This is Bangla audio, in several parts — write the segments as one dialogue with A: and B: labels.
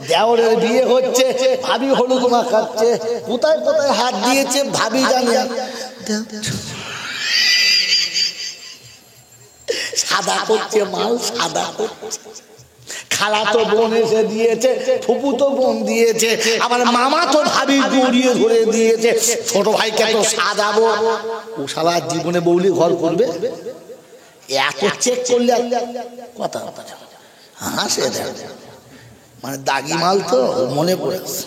A: দেওরের বিয়ে হচ্ছে, ভাবি হলুদ মাখাচ্ছে, কোথায় কোথায় হাত দিয়েছে ভাবি জানে। সাদা করছে মাল, সাদা করছে। খালা তো বোন এসে দিয়েছে, ফুপু তো বোন দিয়েছে, আমার মামা তো ভাবি জড়িয়ে ধরে দিয়েছে। ছোট ভাইকে তো সাজাবো, ও শালা জীবনে বৌলি ঘর করবে। এত চেক করলে কথা হাসে দেয়, মানে দাগি মাল তো মনে পড়েছে।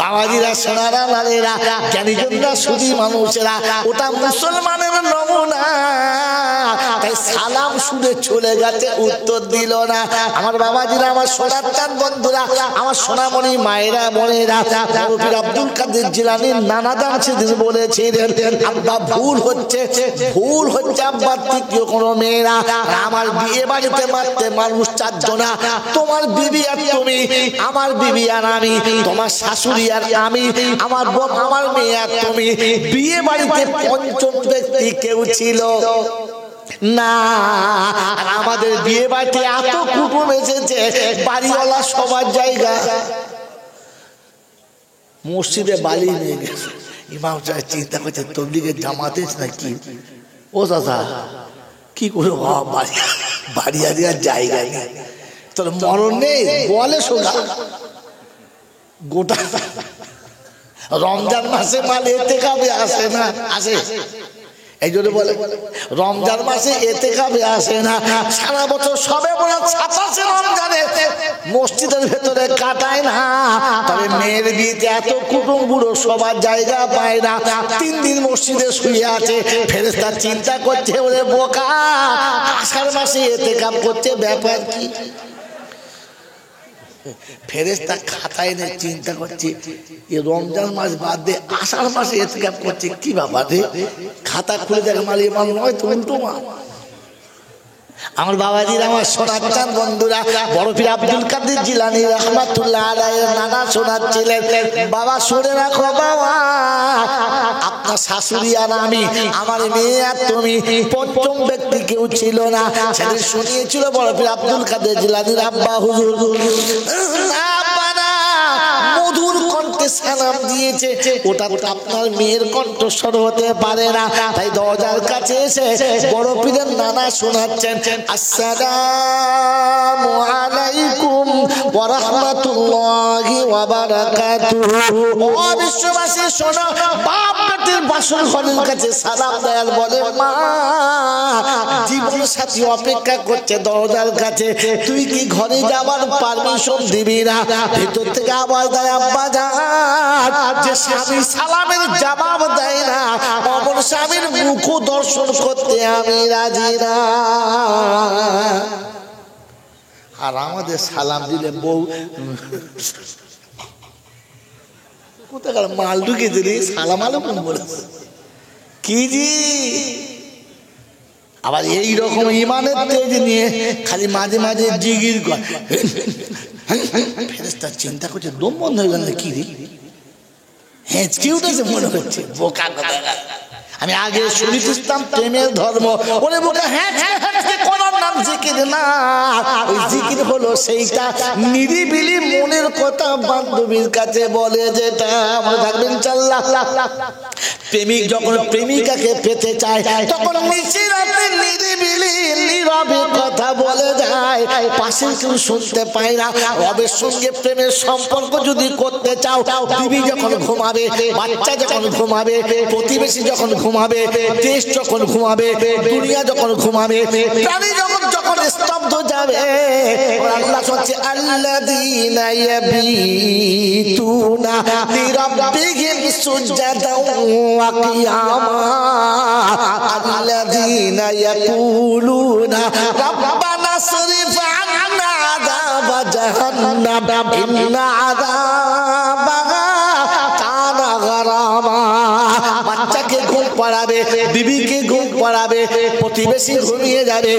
A: বাবাজিরা, সোনারা, লালেরা, জ্ঞানীজনরা, সুধী মানুষেরা, ওটা মুসলমানের নমুনা। তাই সালাম শুনে চলে গেছে, উত্তর দিল না। আমার বাবাজিরা, আমার সোনার চাঁদ বন্ধুরা, আমার সোনামণি মায়েরা, বোনেরা, পীর আব্দুল কাদের জিলানী নানা দান সেদিন বলেছিলেন, আব্বা ভুল হচ্ছে, ভুল হচ্ছে আব্বার তৃতীয় কোনো মেয়েরা। আমার বিয়ে বাড়িতে মারতে মানুষ চারজনা, তোমার বিবি আর তুমি, আমার বিবি আর আমি, তোমার শাশুড়ি আর আমি, আমার বাপ, আমার মেয়ে আর তুমি। বিয়ে বাড়িতে পঞ্চম ব্যক্তি কেউ ছিল না। আমাদের বিয়ে বাড়িতে এত কুটুম এসেছে, বাড়িওয়ালা সবার জায়গা। মসজিদে বালি নিয়ে গেছে, ইমাম সাহেব চিন্তা করছে তবলিগের জামাতে নাকি। ও দাদা কি করে বাড়ি আর জায়গা নেই, তোর মরণ নেই বলে শোনা। গোটা রমজান মাসে মাল এতে কাবে আসে না, আসে এই জন্য বলে রমজান মাসে এতে কাবে আসে না। সারা বছর সবে বলে 27 রমজানে মসজিদের ভেতরে কাটায় না। তবে মেয়ের বিয়েতে এত কুটুম বুড়ো সবার জায়গা পায় না, 3 দিন মসজিদে শুয়ে আছে। ফেরেশতা চিন্তা করছে, ওরে বোকা, আষাঢ় মাসে এতে কাপ করছে, ব্যাপার কি? ফেরেশতা খাতায় নিয়ে চিন্তা করছে, রমজান মাস বাদ দিয়ে আষাঢ় মাসে ইতিকাফ করছে, কি ব্যাপার রে? খাতা খুলে দেখে মাল ইমান নয় তো উল্টো মাল। আমার বাবাজির, আমার সোনার চাঁদ বন্ধুরা, বড় পীর আব্দুল কাদের জিলানী রাহমাতুল্লাহ আলাইহির নানা শোনাচ্ছিলেন, বাবা শুনে রাখো বাবা, আপনার শাশুড়ি আর আমি, আমার মেয়ে আর তুমি, পঞ্চম ব্যক্তি কেউ ছিল না। সেদিন শুনিয়েছিল বড় পীর আব্দুল কাদের জিলানীর আব্বা হুজুর, মধুর কণ্ঠে সালাম দিয়েছে, ওটা আপনার মেয়ের কণ্ঠস্বর হতে পারে না। তাই দরজার কাছে এসে বড় পীরের নানা শোনাচ্ছেন, আসসালামু আলাইকুম ওয়া রাহমাতুল্লাহি ওয়া বারাকাতুহু। ও বিশ্ববাসী শোনো, বাপ বেটির বাসর ঘরের কাছে সালাম দেয়, বলে মা, জীবন সাথী অপেক্ষা করছে দরজার কাছে, তুই কি ঘরে যাবার পারমিশন দিবি না? ভেতর থেকে আওয়াজ দেয়, আব্বা জান, যে স্বামী সালামের জবাব দেয় না, অপর স্বামীর মুখ দর্শন করতে আমি রাজি না। আর আমাদের সালাম দিলে বউ কোথাকার মাল ঢুকে দিলি, সালাম আলাইকুম বলে কি জি। আবার এইরকম ইমানের তেজ নিয়ে খালি মাঝে মাঝে জিগির করে। ফেরেশতা চিন্তা করছে, দম বন্ধ হয়ে গেল কি রে, হেঁচকি উঠেছে মনে হচ্ছে, বোকা কথা। আমি আগে শুনেছিলাম প্রেমের ধর্ম, ওরে বোকা, কোন নাম জিকির না, ওই জিকির হলো সেইটা নিরিবিলি মনের কথা বান্ধবীর কাছে বলে, যেটা আমরা থাকবেন ইনশাআল্লাহ। প্রেমিক যখন প্রেমিকাকে পেতে চায়, তখন নিশিরাতে নিরিবিলি নীরবে কথা বলে যায়, পাশে কেউ শুনতে পায় না। রবের সঙ্গে প্রেমের সম্পর্ক যদি করতে চাও, বিবি যখন ঘুমাবে, বাচ্চা যখন ঘুমাবে, প্রতিবেশী যখন ঘুমাবে, দেশ যখন ঘুমাবে, দুনিয়া যখন ঘুমাবে, প্রাণী যখন স্তব্ধ যাবে, আল্লাহ হচ্ছে আল্লাযীনা ইয়াবিতুনা লিরাব্বিহিম সুজদাও ওয়া কিয়ামা, আল্লাযীনা ইয়াকুলুনা রাব্বানা সরিফ আন্না আযাবা জাহান্নাম ইন্না আযাবাহা কানা গারামা। বাচ্চাকে ঘুম পাড়াবে, বিবিকে ঘুম পাড়াবে, প্রতিবেশী ঘুমিয়ে যাবে,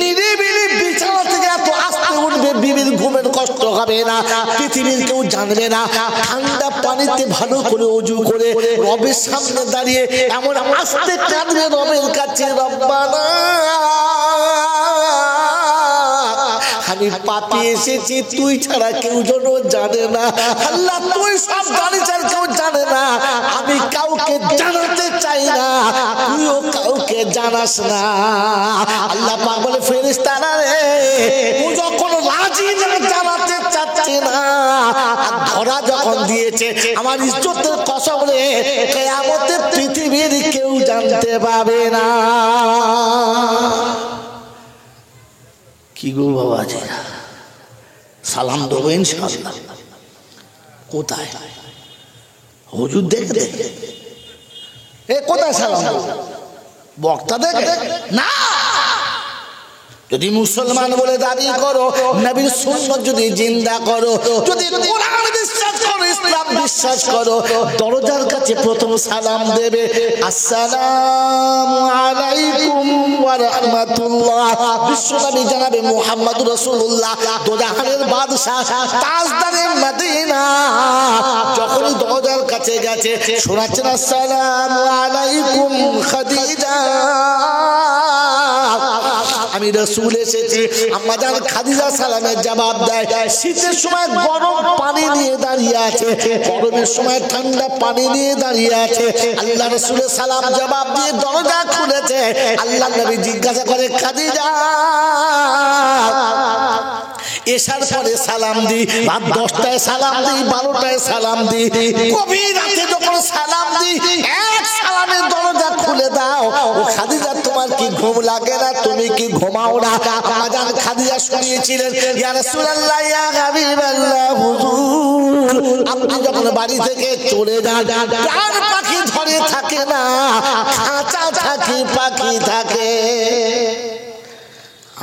A: নিরিবিলি বিছানা থেকে এত আস্তে উঠবে, বিবির ঘুমের কষ্ট হবে না, পৃথিবীর কেউ জানবে না। ঠান্ডা পানিতে ভালো করে ওযু করে রবের সামনে দাঁড়িয়ে এমন আস্তে কাঁদবে রবের কাছে, রব্বানা আমি পাপি এসেছি, তুই ছাড়া কেউ যেন জানে না। আল্লাহ তুই সব জানিস, আর কেউ জানে না। আমি কাউকে জানাতে চাই না, তুইও কাউকে জানাস না। আল্লাহ পাক বলে ফেরেশতারা রে, ও যখন রাজি না, জানাতে চাচ্ছে না, আর ধরা যখন দিয়েছে, আমার ইজ্জতের কসম রে, কিয়ামতে পৃথিবীর কেউ জানতে পাবে না। কি গো বাবাজি, সালাম দেবো ইনশাআল্লাহ। কোথায় হুজুর দেখে দেখে? এ কোথায় সালাম দেবো? বক্তা দেখে না। যদি মুসলমান বলে দাবি করো, নবীর সুন্নাত যদি জিন্দা করো, যদি কোরআন বিশ্বাস করো, ইসলাম বিশ্বাস করো, দরজার কাছে প্রথম সালাম দেবে আসসালামু আলাইকুম ওয়া রাহমাতুল্লাহ। বিশ্বনবী জনাবে মুহাম্মদুর রাসূলুল্লাহ, দোজাহানের বাদশা, তাজদারে মদিনা, যখন দরজার কাছে গেছে, শোনাচ্ছেন আসসালামু আলাইকুম খাদিজা। আমি রাসূল এসেছি। আম্মা জান খাদিজা সালামের জবাব দেয়। শীতের সময় গরম পানি নিয়ে দাঁড়িয়ে আছে, গরমের সময় ঠান্ডা পানি নিয়ে দাঁড়িয়ে আছে। আল্লাহ রাসূলের সালাম জবাব দিয়ে দরজা খুলেছে। আল্লাহ নবী জিজ্ঞাসা করে, খাদিজা এসার পরে সালাম দি, রাত 10টায় সালাম দি, 12টায় সালাম দি, গভীর রাতে যখন সালাম দি, এক সালামের দরজা খুলে দাও। ও খাদিজা, তোমার কি ঘুম লাগে না? তুমি কি ঘুমাও না? আম্মা জান খাদিজা শুনিয়েছিলেন, ইয়া রাসূলুল্লাহ, ইয়া হাবিবাল্লাহ, হুজুর আপনি যখন বাড়ি থেকে চলে যান, প্রাণ পাখি ধরে থাকে না, খাঁচা থাকে, পাখি থাকে।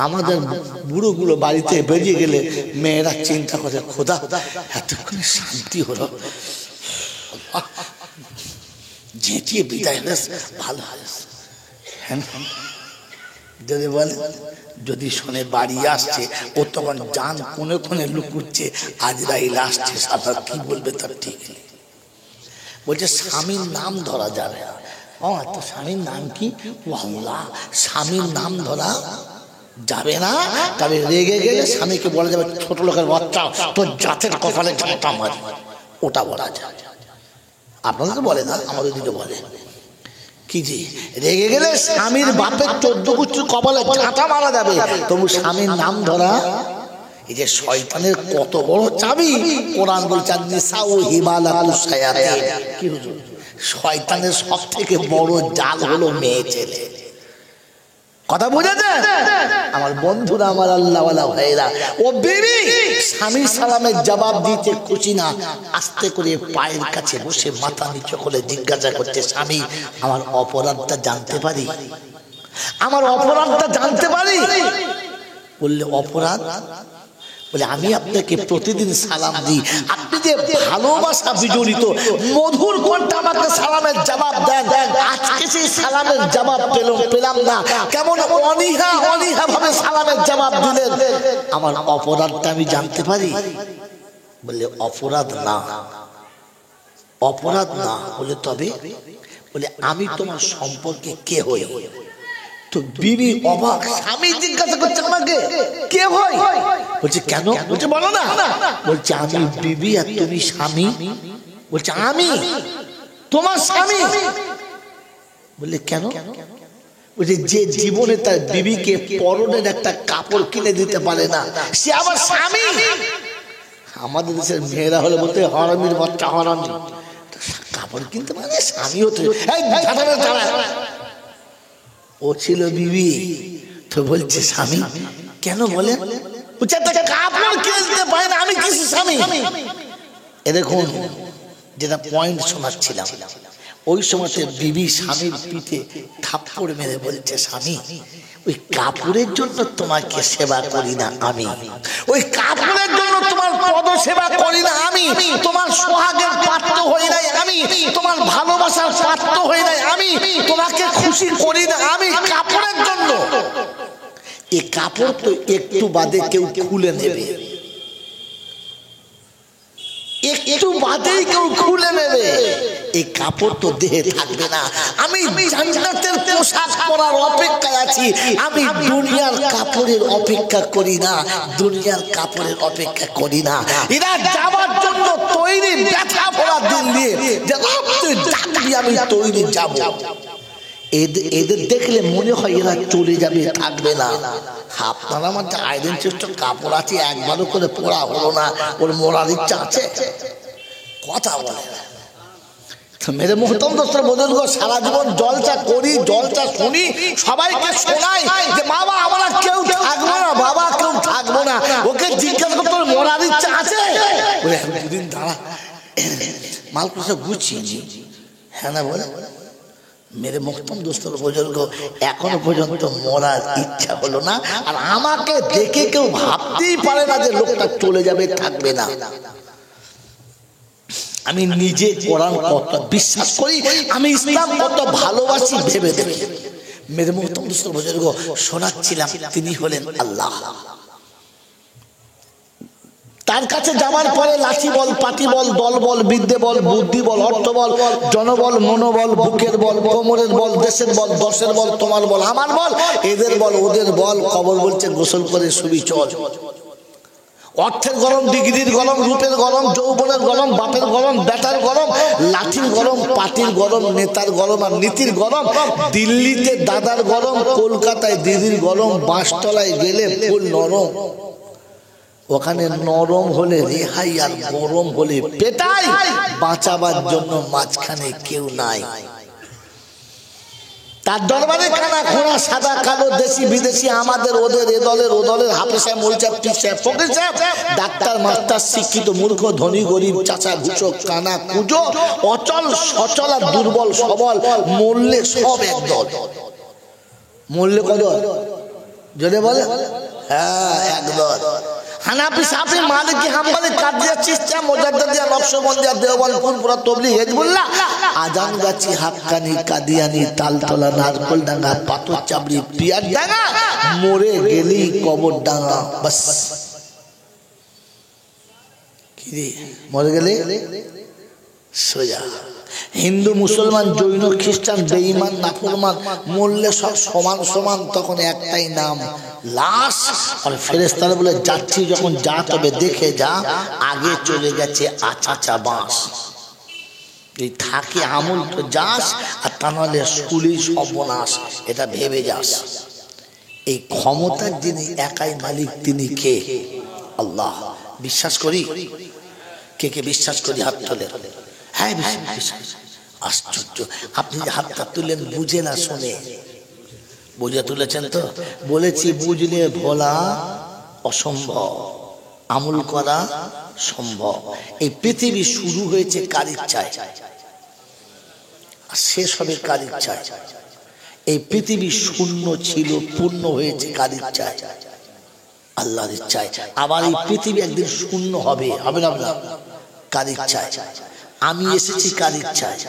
A: আমাদের বুড়োগুলো বাড়িতে বেরিয়ে গেলে মেয়েরা চিন্তা করে, খোদা এতক্ষণে শান্তি হলো, যেটিয়ে বিদায় হলে ভালো হয়। যদি বলে, যদি শোনে বাড়ি আসছে, ও তখন জান কোনে কোনে লুকুচ্ছে, আজরাইল আসছে, সাদা কি বলবে তার ঠিক নেই। বলছে স্বামীর নাম ধরা যাবে। ও তো স্বামীর নাম কি? আল্লাহ, স্বামীর নাম ধরা যাবে না। তবে রেগে গেলে স্বামীকে বলা যাবে, ছোট লোকের বাচ্চা, তোর জাতের কপালে ঝাঁটা মারি, ওটা বলা যায়। আপনাদের তো বলে না, আমাদের দিকে বলে কি যে রেগে গেলে স্বামীর বাপের 14 গোষ্ঠীর কপালে ঝাঁটা মারা যাবে, তবু স্বামীর নাম ধরা। এই যে শয়তানের কত বড় চাবি, কোরআন বলছে নিসাউ হিমালাতুস শায়াতিন। কি হুজুর, শয়তানের সবথেকে বড় জাল হলো মেয়ে ছেলে। কথা বুঝেছে আমার বন্ধুরা, আমার আল্লাহওয়ালা ভাইরা? ও বিবি স্বামীর সালামের জবাব দিতে খুশি না, আস্তে করে পায়ের কাছে বসে মাথা নিচু করে জিজ্ঞাসা করছে, স্বামী আমার অপরাধটা জানতে পারি? আমার অপরাধটা জানতে পারি? বললে অপরাধ? বলে আমি আপনাকে প্রতিদিন সালাম দিই, আপনি যে ভালোবাসা বিজড়িত মধুর কণ্ঠে আমাকে সালামের জবাব দেন, আজকে সেই সালামের জবাব পেলাম না, কেমন অনীহা অনীহা ভাবে সালামের জবাব দিলেন, আমার অপরাধটা আমি জানতে পারি? বলে অপরাধ না, অপরাধ না। বলে তবে? বলে আমি তোমার সম্পর্কে কে হই? তো বিবি অবাক, স্বামী জিজ্ঞাসা করছে আমাকে কে হয়? বলছে কেন? বলছে বলো না। বলছে আমি বিবি আর তুমি স্বামী। বলছে আমি তোমার স্বামী। বললে কেন? বলছে যে জীবনে তার বিবিকে পরনের একটা কাপড় কিনে দিতে পারে না, সে আবার স্বামী। আমাদের দেশের মেয়েরা হলে বলতে হারামির বাচ্চা, হারামি, কাপড় কিনতে পারে, স্বামী হতে। ও ছিল বিবি, তো বলছে স্বামী কেন? বলে কাপড় কিনতে পারে না, আমি কিছু স্বামী। এ দেখুন যেটা পয়েন্ট শোনাচ্ছিলাম, ওই সময়তে বিবি স্বামীর পিঠে থাপ্পড় মেরে বলছে, স্বামী ওই কাপড়ের জন্য তোমাকে সেবা করি না আমি, ওই কাপড়ের জন্য তোমার পদ সেবা করি না আমি, তোমার সোহাগের পাত্র হই নাই আমি, তোমার ভালোবাসার পাত্র হই নাই আমি, তোমাকে খুশি করি না আমি কাপড়ের জন্য। এই কাপড় তো একটু বাদে কেউ খুলে নেবে, একটু বাদেই কেউ খুলে নেবে, এই কাপড় তো দেহে থাকবে না। আমি জান্নাতের পোশাক পরার অপেক্ষায় আছি, আমি দুনিয়ার কাপড়ের অপেক্ষা করি না, দুনিয়ার কাপড়ের অপেক্ষা করি না। এরা যাবার জন্য তৈরি, ব্যথা ভরা দিল দিয়ে যে তুই ডাকবি আমি তৈরি যাব। এদের দেখলে মনে হয় এরা চলে যাবে, থাকবে না। আপনারা আমার যে আয়রন চেষ্ট কাপড় আছে একবারও করে পরা হলো না, ওর মরার ইচ্ছা আছে? কথা বলে মেরে মোহতম দোস্তরা বলেন গো, সারা জীবন জলসা করি, জলসা শুনি, সবাইকে শোনাই যে বাবা আমরা কেউ থাকবো না, বাবা কেউ থাকবো না। ওকে জিজ্ঞাসা করতে তোর মরার ইচ্ছা আছে? দুদিন দাঁড়া, মালকুসা গুছিয়ে নি। হ্যাঁ না বলে মেরে মোহতম দোস্তর বুজুর্গ, এখনো পর্যন্ত মরার ইচ্ছা হলো না। আর আমাকে দেখে কেউ ভাবতেই পারে না যে লোকটা চলে যাবে, থাকবে না। আমি নিজে কোরআন কত বিশ্বাস করি, আমি ইসলাম কত ভালোবাসি ভেবে দেখি। মেরে মোহতম দোস্তর বুজুর্গ শোনাচ্ছিলাম, তিনি হলেন আল্লাহ। তার কাছে যাওয়ার পরে লাঠি বল, পাটি বল, দল বল, বিদ্যে বল, বুদ্ধি বল, অর্থ বল, জনবল, মনোবল, বুকের বল, কোমরের বল, দেশের বল, দশের বল, তোমার বল, আমার বল, এদের বল, ওদের বল। খবর বলছে গোসল করে শুবি চল। অর্থের গরম, ডিগ্রির গরম, রূপের গরম, যৌবনের গরম, বাপের গরম, বেটার গরম, লাঠির গরম, পাটির গরম, নেতার গরম আর নীতির গরম। দিল্লিতে দাদার গরম, কলকাতায় দিদির গরম, বাঁশতলায় গেলে ফুল নরম। ওখানে নরম হলে রেহাই আর গরম হলে পেটাই, বাঁচাবার জন্য মাঝখানে কেউ নাই। তার দরবারে কানা খোঁড়া, সাদা কালো, দেশি বিদেশি, আমাদের ওদের, এ দলের ও দলের, হাফেজ সাহেব, মৌলভি সাহেব, পীর সাহেব, ফকির সাহেব, ডাক্তার, মাস্টার, শিক্ষিত, মূর্খ, ধনী, গরিব, চাচা, ঘুষক, কানা, কুজো, অচল, সচল আর দুর্বল, সবল, মরলে সব এক দল। মরলে কত যদি বলে? হ্যাঁ, এক দল। হানাফি, শাফি, মালিকি, হাম্বলি, কাদিয়া, চিশতিয়া, মুজাদ্দিদিয়া, নকশবন্দিয়া, দেওবন্দ, ফুরফুরা, তাবলীগ, হিজবুল্লাহ, আজানগাছি, হাক্কানি, কাদিয়ানি, তালতলা, নারকলডাঙ্গা, পাথর চাবড়ি, পিয়ার ডাঙ্গা, মরে গেলেই কবর ডাঙ্গা। বাস কি রে, মরে গেলে সোজা। হিন্দু, মুসলমান, জৈন, খ্রিস্টান, বেঈমান, নাফরমান, মরলে সব সমান সমান। তখন একটাই নাম, লাশ। আর ফেরেশতারা বলে যাচ্ছি যখন যা, তবে দেখে যা, আগে চলে গেছে আচাচা বাঁশ। এই থাকে আমল তো যাস, আর তা নাহলে স্কুলেই সর্বনাশ, এটা ভেবে যাস। এই ক্ষমতার যিনি একাই মালিক, তিনি কে? আল্লাহ। বিশ্বাস করি? কে কে বিশ্বাস করি হাত তোলে? হ্যাঁ বিশ্বাস। আশ্চর্য, আপনি যে হাতটা তুলেন বুঝে না শুনে, বুঝে তুলেছেন তো? বলেছি বুঝলে ভোলা অসম্ভব, আমল করা সম্ভব। এই পৃথিবী শুরু হয়েছে কার ইচ্ছায়, আর শেষ হবে কার ইচ্ছায়। এই পৃথিবী শূন্য ছিল, পূর্ণ হয়েছে কার ইচ্ছায়? আল্লাহর ইচ্ছায়। আবার এই পৃথিবী একদিন শূন্য হবে, হবে না? কার ইচ্ছায়? আমি এসেছি কার ইচ্ছায়,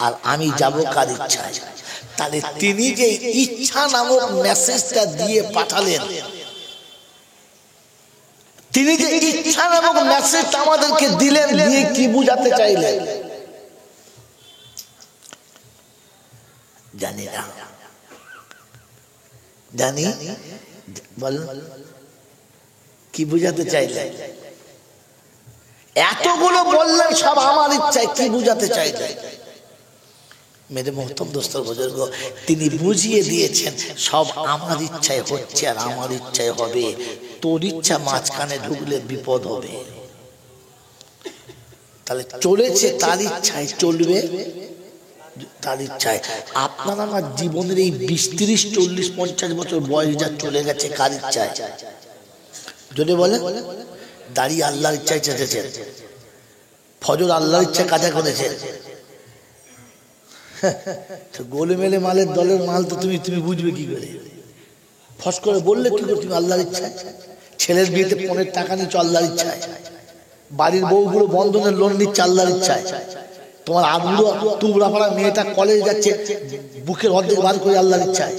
A: আর আমি যাব কার ইচ্ছায়। তাহলে তিনি যে ইচ্ছা নামক মেসেজটা দিয়ে পাঠালেন, তিনি যে ইচ্ছা নামক মেসেজটা আমাদেরকে দিলেন, দিয়ে কি বুঝাতে চাইলেন জানি না। জানি বল কি বুঝাতে চাইলেন? এতগুলো বললেন সব আমার ইচ্ছায়, কি বুঝাতে চাইলেন? মেরে মোহতম দোস্তর বুজুর্গ, তিনি বুঝিয়ে দিয়েছেন সব আমার ইচ্ছায় হচ্ছে আর আমার ইচ্ছায় হবে। তোর ইচ্ছা মাঝখানে ঢুকলে বিপদ হবে। তাহলে চলেছে তার ইচ্ছায়, চলবে তার ইচ্ছায়। আপনার আমার জীবনের এই 20, 30, 40, 50 বছর বয়স যা চলে গেছে কার ইচ্ছায়? যদি বলে দাড়ি আল্লাহর ইচ্ছায় চেঁচেছেন, ফজর আল্লাহর ইচ্ছায় কাজা করেছেন, গোলেমেলে মালের দলের মাল তো তুমি বুঝবে কি করে? ফস করে বললে কি করে তুমি আল্লাহর ইচ্ছায়? ছেলের বিয়েতে 15 টাকা নিচ্ছ আল্লাহর ইচ্ছায়, বাড়ির বউগুলো বন্ধনের লোন নিচ্ছে আল্লাহর ইচ্ছায়, তোমার আবুড়ো তুবড়া পাড়া মেয়েটা কলেজ যাচ্ছে বুকের অর্ধেক বার করে আল্লাহর ইচ্ছায়।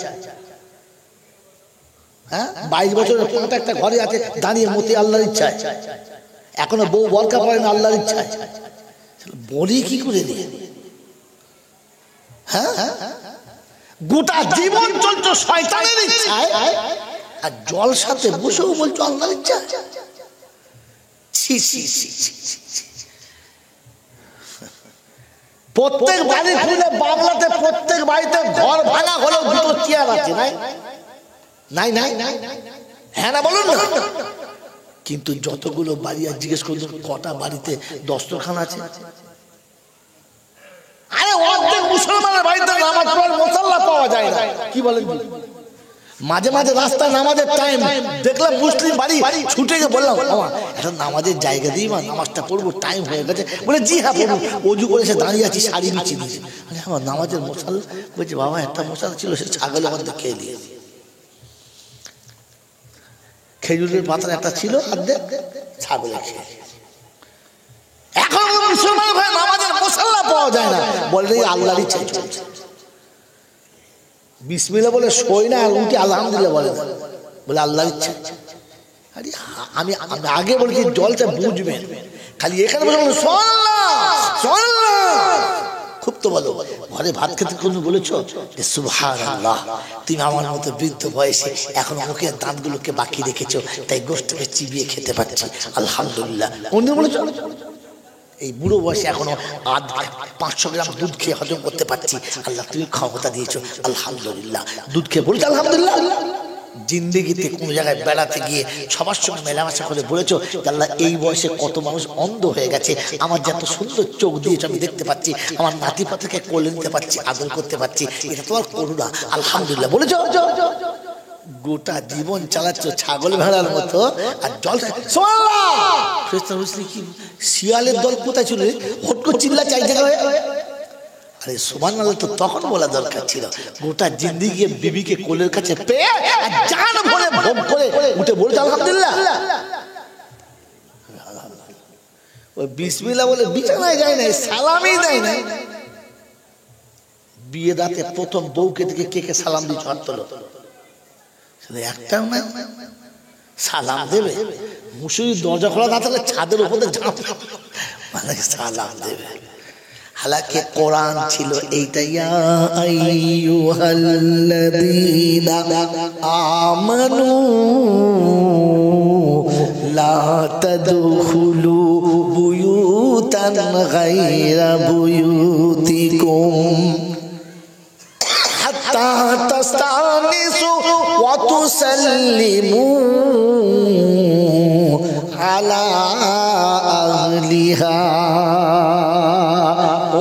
A: হ্যাঁ, 22 বছরের পোঁটা একটা ঘরে আছে দাঁড়িয়ে মতে আল্লাহর ইচ্ছায়। এখনো বউ বরকা পড়ে না আল্লাহর ইচ্ছায়, বলি কি করে দিয়ে? হ্যাঁ, গোটা জীবন চলছো শয়তানের ইচ্ছায়, আর জলসাতে বসেও বলছো আল্লাহর ইচ্ছা। প্রত্যেক বাড়ি খুলে বাংলাতে প্রত্যেক বাড়িতে ঘর ভাড়া হলেও দুটো চেয়ার আছে, নাই নাই নাই, হ্যাঁ না বলুন না? কিন্তু যতগুলো বাড়ি আর জিজ্ঞেস করুন কটা বাড়িতে দস্তরখানা আছে? আরে অর্ধেক মুসলমানের বাড়িতে নামাজ পড়ার মুসাল্লা পাওয়া যায় না। কি বলেন? মাঝে মাঝে রাস্তায় নামাজের টাইম দেখলাম মুসলিম বাড়ি, ছুটে গিয়ে বললাম এটা নামাজের জায়গা দিই মা, নামাজটা পড়বো, টাইম হয়ে গেছে। বলে জি হ্যাঁ পড়বো। অজু করে সে দাঁড়িয়ে আছি, শাড়ি বিছিয়ে দিয়েছি। আমার নামাজের মশাল বলছে বাবা একটা মশাল ছিল, সে ছাগলের মধ্যে খেয়ে দিয়েছি। খেজুরের পাতার একটা ছিল, অর্ধেক ছাগলে খেয়ে। এখন মুসলমান ভাই নামাজের মশাল্লা পাওয়া যায় না, বলে আল্লাহর ইচ্ছা চলছে। বিসমিল্লাহ বলে শোয় না, আর উঠে আলহামদুলিল্লাহ বলে না, বলে আল্লাহর ইচ্ছা। আরে আমি আগে বলছি জলটা বুঝবেন, খালি এখানে বলে খুব তো বলো। ঘরে ভাত খেতে কোনো বলেছ যে সুবহানাল্লাহ, তুমি আমার মতো বৃদ্ধ বয়সে এখন মুখের দাঁতগুলোকে বাকি রেখেছো, তাই গোশতকে চিবিয়ে খেতে পারছি, আলহামদুলিল্লাহ। অন্য বলেছ এই বুড়ো বয়সে এখনো 500 গ্রাম দুধ খেয়ে হজম করতে পারছি, আল্লাহ তুমি ক্ষমতা দিয়েছো, আলহামদুলিল্লাহ। দুধ খেয়ে বলছো আলহামদুলিল্লাহ। জিন্দেগিতে কোনো জায়গায় বেড়াতে গিয়ে সবার সঙ্গে মেলামেশা করে বলেছো আল্লাহ এই বয়সে কত মানুষ অন্ধ হয়ে গেছে, আমার যত সুন্দর চোখ দিয়েছো আমি দেখতে পাচ্ছি, আমার নাতি পাতিকে কোলে নিতে পারছি, আদর করতে পারছি, এটা তোমার করুণা, আলহামদুলিল্লাহ বলেছো। গোটা জীবন চালাচ্ছ ছাগল ভেড়ার মতো, আর জল কি শিয়ালের দল কোথায় ছিল? হট করে চিল্লা চাই জায়গা। আরে সুবহানাল্লাহ তো তখন বলা দরকার ছিল। গোটা জিন্দেগি বিবিকে কোলের কাছে পেয়ে জান ভরে ভোগ করে উঠে বলছে আলহামদুলিল্লাহ। ওই বিসমিল্লাহ বলে বিছানায় যায় না, সালামই দেয় না। বিয়ে রাতে প্রথম বউকে থেকে কে কে সালাম দিচ্ছে হাত তোলো? একটাও না সালাম দেবে। মুসুরির দরজা খোলা না থাকলে ছাদের উপরে মানে সালাম দেবে। হালাকে কোরআন ছিল এইটা, ইয়া আইয়ুহাল্লাযীনা আমানু লা তাদখুলু বুয়ুতান গায়রা বুয়ুতিকুম হাত্তা তাস্তানিসু ওয়া তুসাল্লিমু আলা আহলিহা।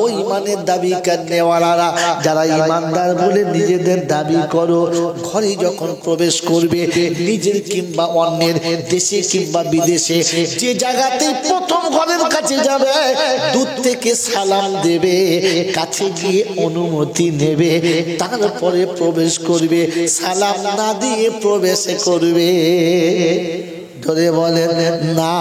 A: ওই ইমানের দাবি করনেওয়ালারা যারা ইমানদার বলে নিজেদের দাবি করো, ঘরে যখন প্রবেশ করবে নিজের কিংবা অন্যের দেশে কিংবা বিদেশে যে জায়গাতে প্রথম ঘরের কাছে যাবে দূর থেকে সালাম দেবে, কাছে গিয়ে অনুমতি নেবে, তারপরে প্রবেশ করবে। সালাম না দিয়ে প্রবেশ করবে ধরে বলেন না।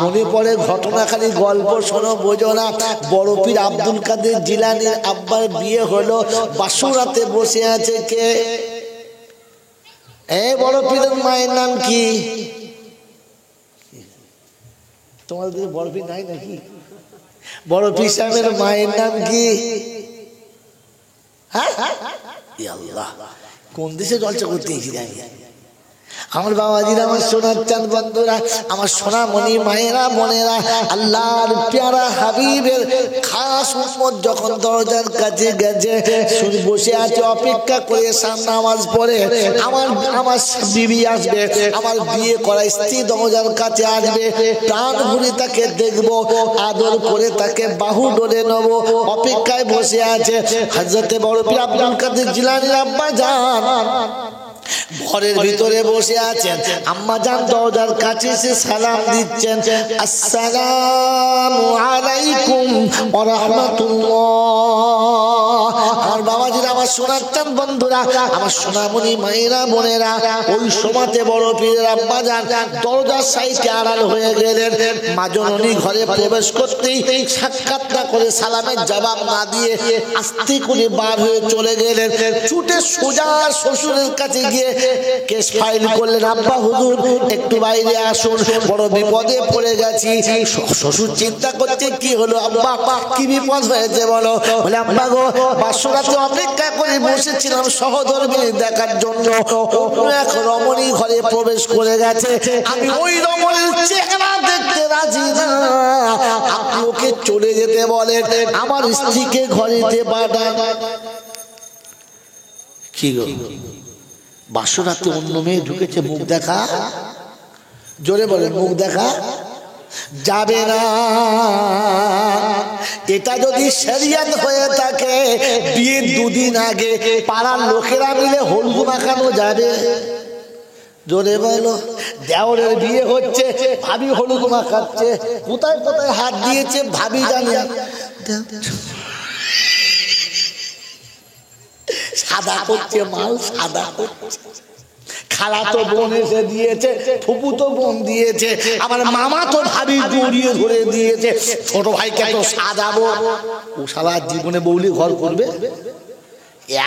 A: মনে পড়ে ঘটনা, খালি গল্প শোনো বোঝো না। বড় পীর আব্দুল কাদের জিলানীর আব্বার বিয়ে হলো, বাসুরাতে বসে আছে কে? এই বড় পীরের মায়ের নাম কি? তোমাদের বড় পীর নাই নাকি? বড় পীর সাহেবের মায়ের নাম কি? হ্যাঁ আল্লাহ, কোন দেশে জলসা করতে এসেছি আমার বাবাজিরা, আমার সোনার চাঁদ বন্ধুরা, আমার সোনামণি মায়েরা বোনেরা, আল্লাহর প্যারা হাবিবের খাস উম্মত যখন দরজার কাছে গেছে, শুনে বসে আছে অপেক্ষা করে নামাজ পড়ে আমার বিবি আসবে, আমার বিয়ে করা স্ত্রী দরজার কাছে আসবে, প্রাণ ভরে তাকে দেখবো, আদর করে তাকে বাহু ডলে নেব, অপেক্ষায় বসে আছে। হযরতে বড় পীর আব্দুল কাদের জিলানী আব্বা জান ঘরের ভিতরে বসে আছেন। আম্মা জান দরজার কাছে এসে সালাম দিচ্ছেন, আসসালামু আলাইকুম ওয়া রাহমাতুল্লাহ। আমার বাবাজিরা, আমার সোনার চাঁদ বন্ধুরা, আমার সোনামণি মায়েরা বোনেরা, ওই সময়তে বড় পীরের আম্মা জান দরজার সাইডে আড়াল হয়ে গেলেন। মা জননী ঘরে প্রবেশ করতেই সাক্ষাৎ না করে, সালামের জবাব না দিয়ে আস্তে করে বার হয়ে চলে গেলেন। ছুটে সোজা শ্বশুরের কাছে গিয়ে কেস ফাইল করলেন, আব্বা হুজুর একটু বাইরে আসুন, বড় বিপদে পড়ে গেছি। শ্বশুর চিন্তা করছে কি হলো আব্বা, কি বিপদ হয়েছে বলো? বলে আব্বা গো, বাসরাতে অপেক্ষা করে বসেছিলাম সহধর্মিনী দেখার জন্য, অন্য এক রমণী ঘরে প্রবেশ করে গেছে, আমি ওই রমণীর চেহারা দেখতে রাজি না, আপনি ওকে চলে যেতে বলেন, আমার স্ত্রীকে ঘরেতে পাঠান। কি গো, বাসরাতে অন্য মেয়ে ঢুকেছে, মুখ দেখা, জোরে বলেন, মুখ দেখা যাবে না। এটা যদি শরিয়ত হয়ে থাকে, বিয়ের দুদিন আগে পাড়ার লোকেরা মিলে হলুদ মাখানো যাবে? জোরে বলো। দেওরের বিয়ে হচ্ছে, ভাবি হলুদ মাখাচ্ছে, কোথায় কোথায় হাত দিয়েছে ভাবি জানি, সাদা করছে মাল, সাদা করছে। খালা তো বোন এসে দিয়েছে, ফুপু তো বোন দিয়েছে, আমার মামা তো ভাবি জড়িয়ে ধরে দিয়েছে, ছোট ভাইকে তো সাজাবো। ও সারা জীবনে বৌলি ঘর করবে?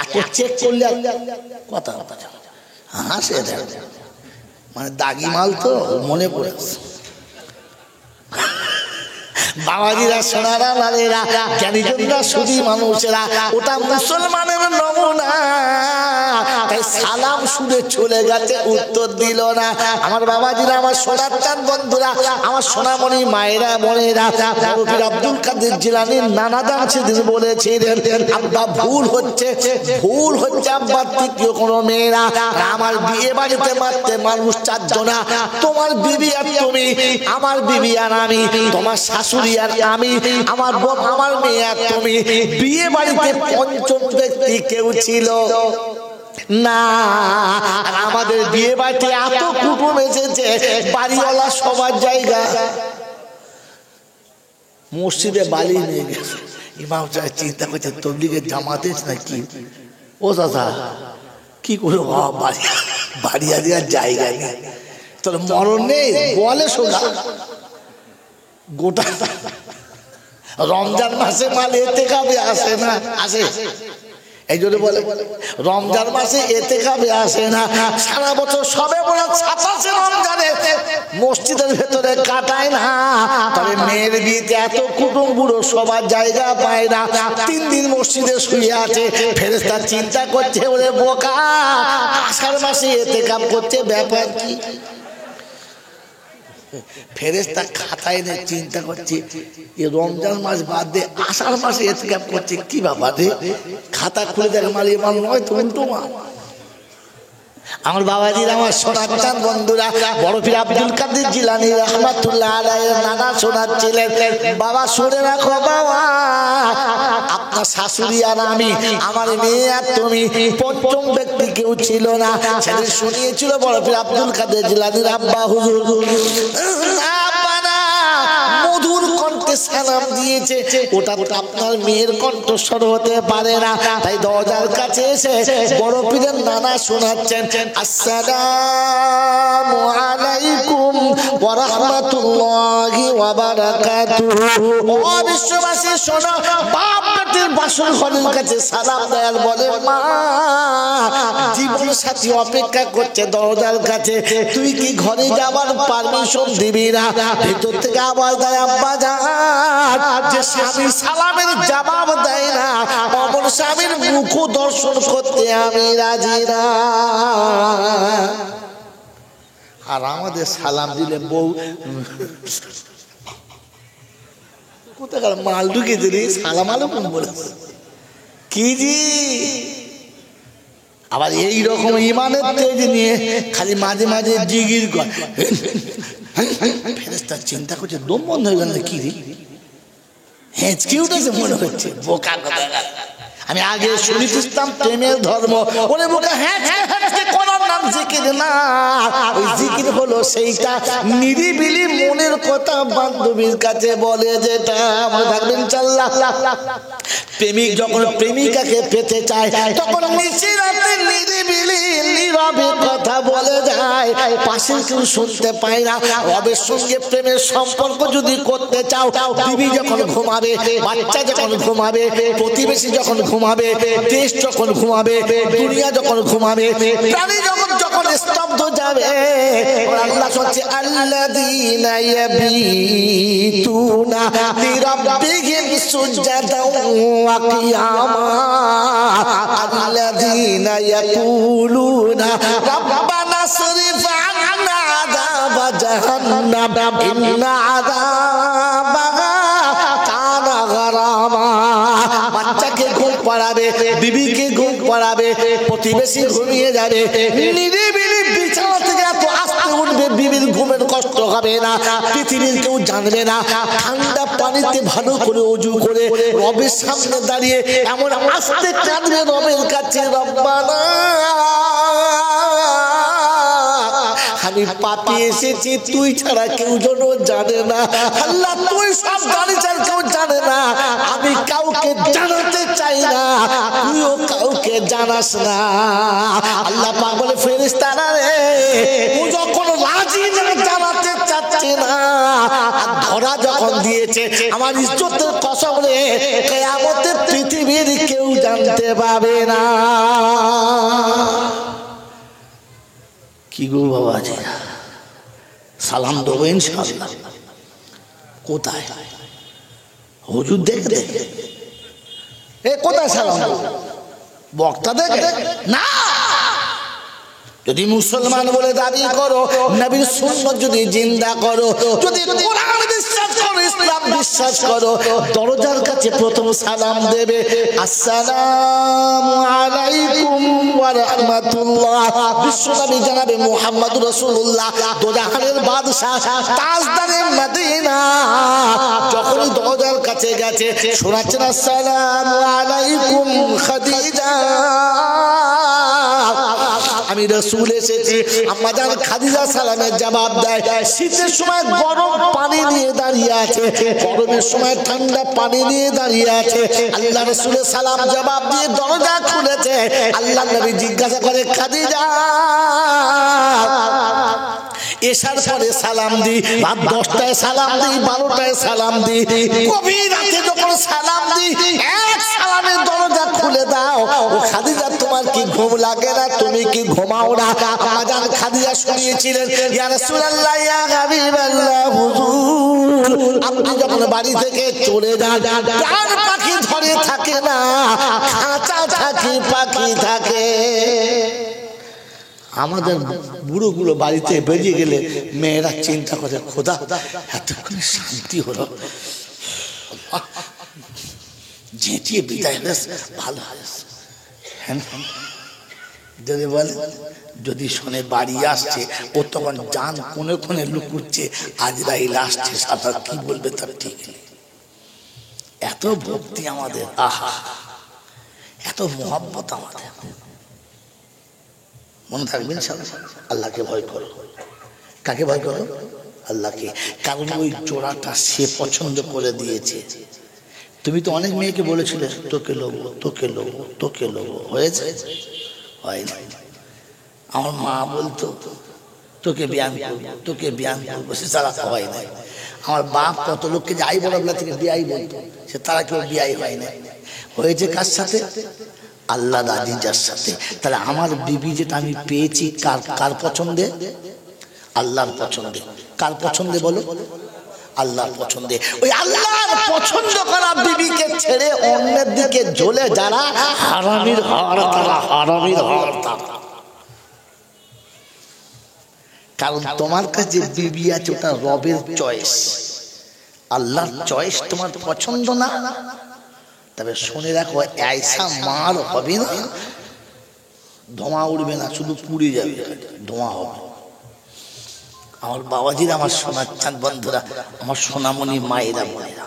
A: এত চেক করলে কথা হাসে, মানে দাগি মাল তো মনে পড়েছে। বাবাজিরা, সোনারা, লালেরা, জ্ঞানীজনরা, সুধী মানুষেরা, ওটা মুসলমানের নমুনা। তাই সালাম শুনে চলে গেছে, উত্তর দিল না। আমার বাবাজিরা, আমার সোনার চাঁদ বন্ধুরা, আমার সোনামণি মায়েরা, বোনেরা, পীর আব্দুল কাদের জিলানীর নানা দান সেদিন বলেছিলেন, আব্বা ভুল হচ্ছে, ভুল হচ্ছে আব্বার তৃতীয় কোনো মেয়েরা। আমার বিয়ে বাড়িতে মারতে মানুষ চারজনা, তোমার বিবি আর তুমি, আমার বিবি আর আমি, তোমার শাশুড়ি আর আমি, আমার বোন, আমার মেয়ে আর তুমি। বিয়ে বাড়িতে পঞ্চম ব্যক্তি কেউ ছিল না। আমাদের বিয়ে বাড়িতে এত কুটুম এসেছে, বাড়িওয়ালা সবার জায়গা। মসজিদে বালি নিয়ে গেছে, ইমাম সাহেব চিন্তা করছে তবলিগের জামাতে নাকি। ও দাদা কি করে, বাড়ি আর জায়গা নেই, তোর মরণ নেই বলে সোজা। গোটা রমজান মাসে মাল এতে কাবে আসে না, আসে? এই জন্য বলে রমজান মাসে এতে কাবে আসে না, সারা বছর সবে বরাত 27 রমজানে মসজিদের ভেতরে কাটায় না। তবে মেয়ের বিয়েতে এত কুটুম বুড়ো সবার জায়গা পায় না, 3 দিন মসজিদে শুয়ে আছে। ফেরেশতা চিন্তা করছে, ওরে বোকা, আষাঢ় মাসে এতে কাপ করছে, ব্যাপার কি? ফেরেশতা খাতায় নিয়ে চিন্তা করছে, এই রমজান মাস বাদ দিয়ে আষাঢ় মাসে ইতিকাফ করছে, কি ব্যাপার রে? খাতা খুলে দেখে মাল মাল নয় তো, উল্টো মাল। আমার বাবাজির, আমার সোনার চাঁদ বন্ধুরা, বড় পীর আব্দুল কাদের জিলানী রাহমাতুল্লাহ আলাইহির নানা শোনাচ্ছিলেন, বাবা শুনে রাখো বাবা, আপনার শাশুড়ি আর আমি, আমার মেয়ে আর তুমি, পঞ্চম ব্যক্তি কেউ ছিল না। সেদিন শুনিয়েছিল বড় পীর আব্দুল কাদের জিলানীর আব্বা হুজুর, মধুর কণ্ঠে সালাম দিয়েছে, ওটা আপনার মেয়ের কণ্ঠস্বর হতে পারে না। তাই দরজার কাছে এসে বড় পীরের নানা শোনাচ্ছেন, আসসালামু আলাইকুম ওয়া রাহমাতুল্লাহি ওয়া বারাকাতুহু। ও বিশ্ববাসী শোনো, বাপ বেটির বাসর ঘরের কাছে সালাম দেয়ার বলে, মা জীবন সাথী অপেক্ষা করছে দরজার কাছে, তুই কি ঘরে যাবার পারমিশন দিবি না? ভেতর থেকে আবার দেয়, আব্বা জান, যে স্বামী সালামের জবাব দেয় না, অমর স্বামীর মুখ দর্শন করতে আমি রাজি না। আর আমাদের সালাম দিলে বউ কোথাকার মাল ঢুকে দিলি, সালাম আলাইকুম বলে কি জি। আবার এইরকম ইমানের তেজ নিয়ে খালি মাঝে মাঝে জিগির করে। ফেরেশতা চিন্তা করছে, দম বন্ধ হয়ে গেল কি রে, হেঁচকি উঠেছে মনে হচ্ছে, বোকা কথা। আমি আগে শুনেছিলাম প্রেমের ধর্ম, ওরে বোকা, হ্যাঁ কোন নাম জিকির না, ওই জিকির হলো সেইটা নিরিবিলি মনের কথা বান্ধবীর কাছে বলে, যেটা আমরা থাকবেন ইনশাআল্লাহ। প্রেমিক যখন প্রেমিকাকে পেতে চায়, তখন নিশিরাতে নিরিবিলি রবে কথা বলে যায়, পাশে কেউ শুনতে পায় না। রবের সঙ্গে প্রেমের সম্পর্ক যদি করতে চাও, বিবি যখন ঘুমাবে, বাচ্চা যখন ঘুমাবে, প্রতিবেশী যখন ঘুমাবে, দেশ যখন ঘুমাবে, দুনিয়া যখন ঘুমাবে, প্রাণী যখন যখন স্তব্ধ যাবে, আল্লাহ বলছে আল্লাযীনা ইয়াবিতুনা লিরাব্বিহিম সুজদান ওয়া কিয়ামা আল্লাযীনা ইয়াকুলুনা রাব্বানা সরিফ আন্না আযাবা জাহান্নাম ইন্না আযাবাহা কানা গারামা। বাচ্চাকে ঘুম পাড়াবে, বিবিকে ঘুম পাড়াবে, প্রতিবেশী ঘুমিয়ে যাবে, নিরিবিলি বিছানা থেকে এত আস্তে উঠবে, বিবির ঘুমের কষ্ট হবে না, পৃথিবীর কেউ জানবে না। ঠান্ডা পানিতে ভালো করে ওযু করে রবের সামনে দাঁড়িয়ে এমন আস্তে কাঁদবে রবের কাছে, রব্বানা আমি পাপী এসেছি, তুই ছাড়া কেউ যেন জানে না। আল্লাহ তুই সব জানিস, কেউ জানে না, আমি কাউকে জানাতে চাই না, তুইও কাউকে জানাস না। আল্লাহ পাক বলে ফেরেশতারা রে, ও যখন রাজি না জানাতে চাচ্ছে না, ধরা যখন দিয়েছে, আমার ইজ্জতের কসম রে, কিয়ামতে পৃথিবীর কেউ জানতে পাবে না। কি গো বাবাজি, সালাম দেবো ইনশাআল্লাহ। কোথায় হুজুর দেখে দেখে, এ কোথায় সালাম দেবো? বক্তা দেখে না। যদি মুসলমান বলে দাবি করো, নবীর সুন্নাত যদি জিন্দা করো, যদি কোরআন বিশ্বাস করো, ইসলাম বিশ্বাস করো, দরজার কাছে প্রথম সালাম দেবে আসসালামু আলাইকুম ওয়া রাহমাতুল্লাহ। বিশ্বনবী জনাবে মুহাম্মদুর রাসূলুল্লাহ, দোজাহানের বাদশা, তাজদারে মদিনা, যখনই দরজার কাছে গেছে শোনাচ্ছেন আসসালামু আলাইকুম খাদিজা, আমি রাসূল এসেছি। আম্মা জান খাদিজা সালামের জবাব দেয়। শীতের সময় গরম পানি নিয়ে দাঁড়িয়ে আছে, গরমের সময় ঠান্ডা পানি নিয়ে দাঁড়িয়ে আছে। আল্লাহ রাসূলের সালাম জবাব দিয়ে দরজা খুলেছে। আল্লাহ নবী জিজ্ঞাসা করে খাদিজা এশার পরে সালাম দি, রাত 10টায় সালাম দি, 12টায় সালাম দি, গভীর রাতে যখন সালাম দি, এক সালামে দরজা খুলে দাও। ও খাদিজা তোমার কি ঘুম লাগে না? তুমি কি ঘুমাও না? আম্মা জান খাদিজা শুনিয়েছিলেন, ইয়া রাসূলুল্লাহ, ইয়া হাবিবাল্লাহ, হুজুর আপনি যখন বাড়ি থেকে চলে যান, প্রাণ পাখি ধরে থাকে না, খাঁচা থাকি পাখি থাকে। আমাদের বুড়োগুলো বাড়িতে বেরিয়ে গেলে মেয়েরা চিন্তা করে, খোদা এতক্ষণে শান্তি হলো, ঝেঁটিয়ে বিদায় হয়েছে, ভালো হয়েছে। যদি বলে, যদি শোনে বাড়ি আসছে, ও তখন জান কোনে কোনে লুকুচ্ছে, আজরাইল আসছে, সাদা কি বলবে তার ঠিক নেই। এত ভক্তি আমাদের, আহা, এত মোহাব্বত আমাদের। মনে থাকবেন আল্লাহকে ভয় করো। কাকে ভয় করো? আল্লাহকে। কারণ ওই জোড়াটা সে পছন্দ করে দিয়েছে। তুমি তো অনেক মেয়েকে বলেছিলে তোকে লোবো, তোকে লোবো, তোকে লোবো, হয়েছে? হয় না। আমার মা বলতো তোকে ব্যায়াম করবো, তোকে ব্যায়াম করবো, সে তারা হয় নাই। আমার বাপ কত লোককে যাই বড়বেলা থেকে বিয়াই বলতো, সে তারা কেউ বিয়াই হয় না। হয়েছে কার সাথে? আল্লাহ রাজি যার সাথে। তাহলে আমার বিবি যেটা আমি পেয়েছি কার কার পছন্দে? আল্লাহর পছন্দে। কার পছন্দে বলো? আল্লাহর পছন্দে। ওই আল্লাহর পছন্দ করা বিবিকে ছেড়ে অন্যের দিকে ঝুলে যারা হারামির হার, তারা হারামির হার তারা। কারণ তোমার কাছে বিবি আছে, ওটা রবের চয়েস, আল্লাহর চয়েস, তোমার পছন্দ না। তবে শুনে রাখো, ऐसा মাল হবে না, ধোঁয়া উড়বে না, শুধু পুড়ে যাবে, ধোঁয়া হবে। আমার বাবাজিরা, আমার সোনার চাঁদ বন্ধুরা, আমার সোনামণি মায়েরা, বোনেরা,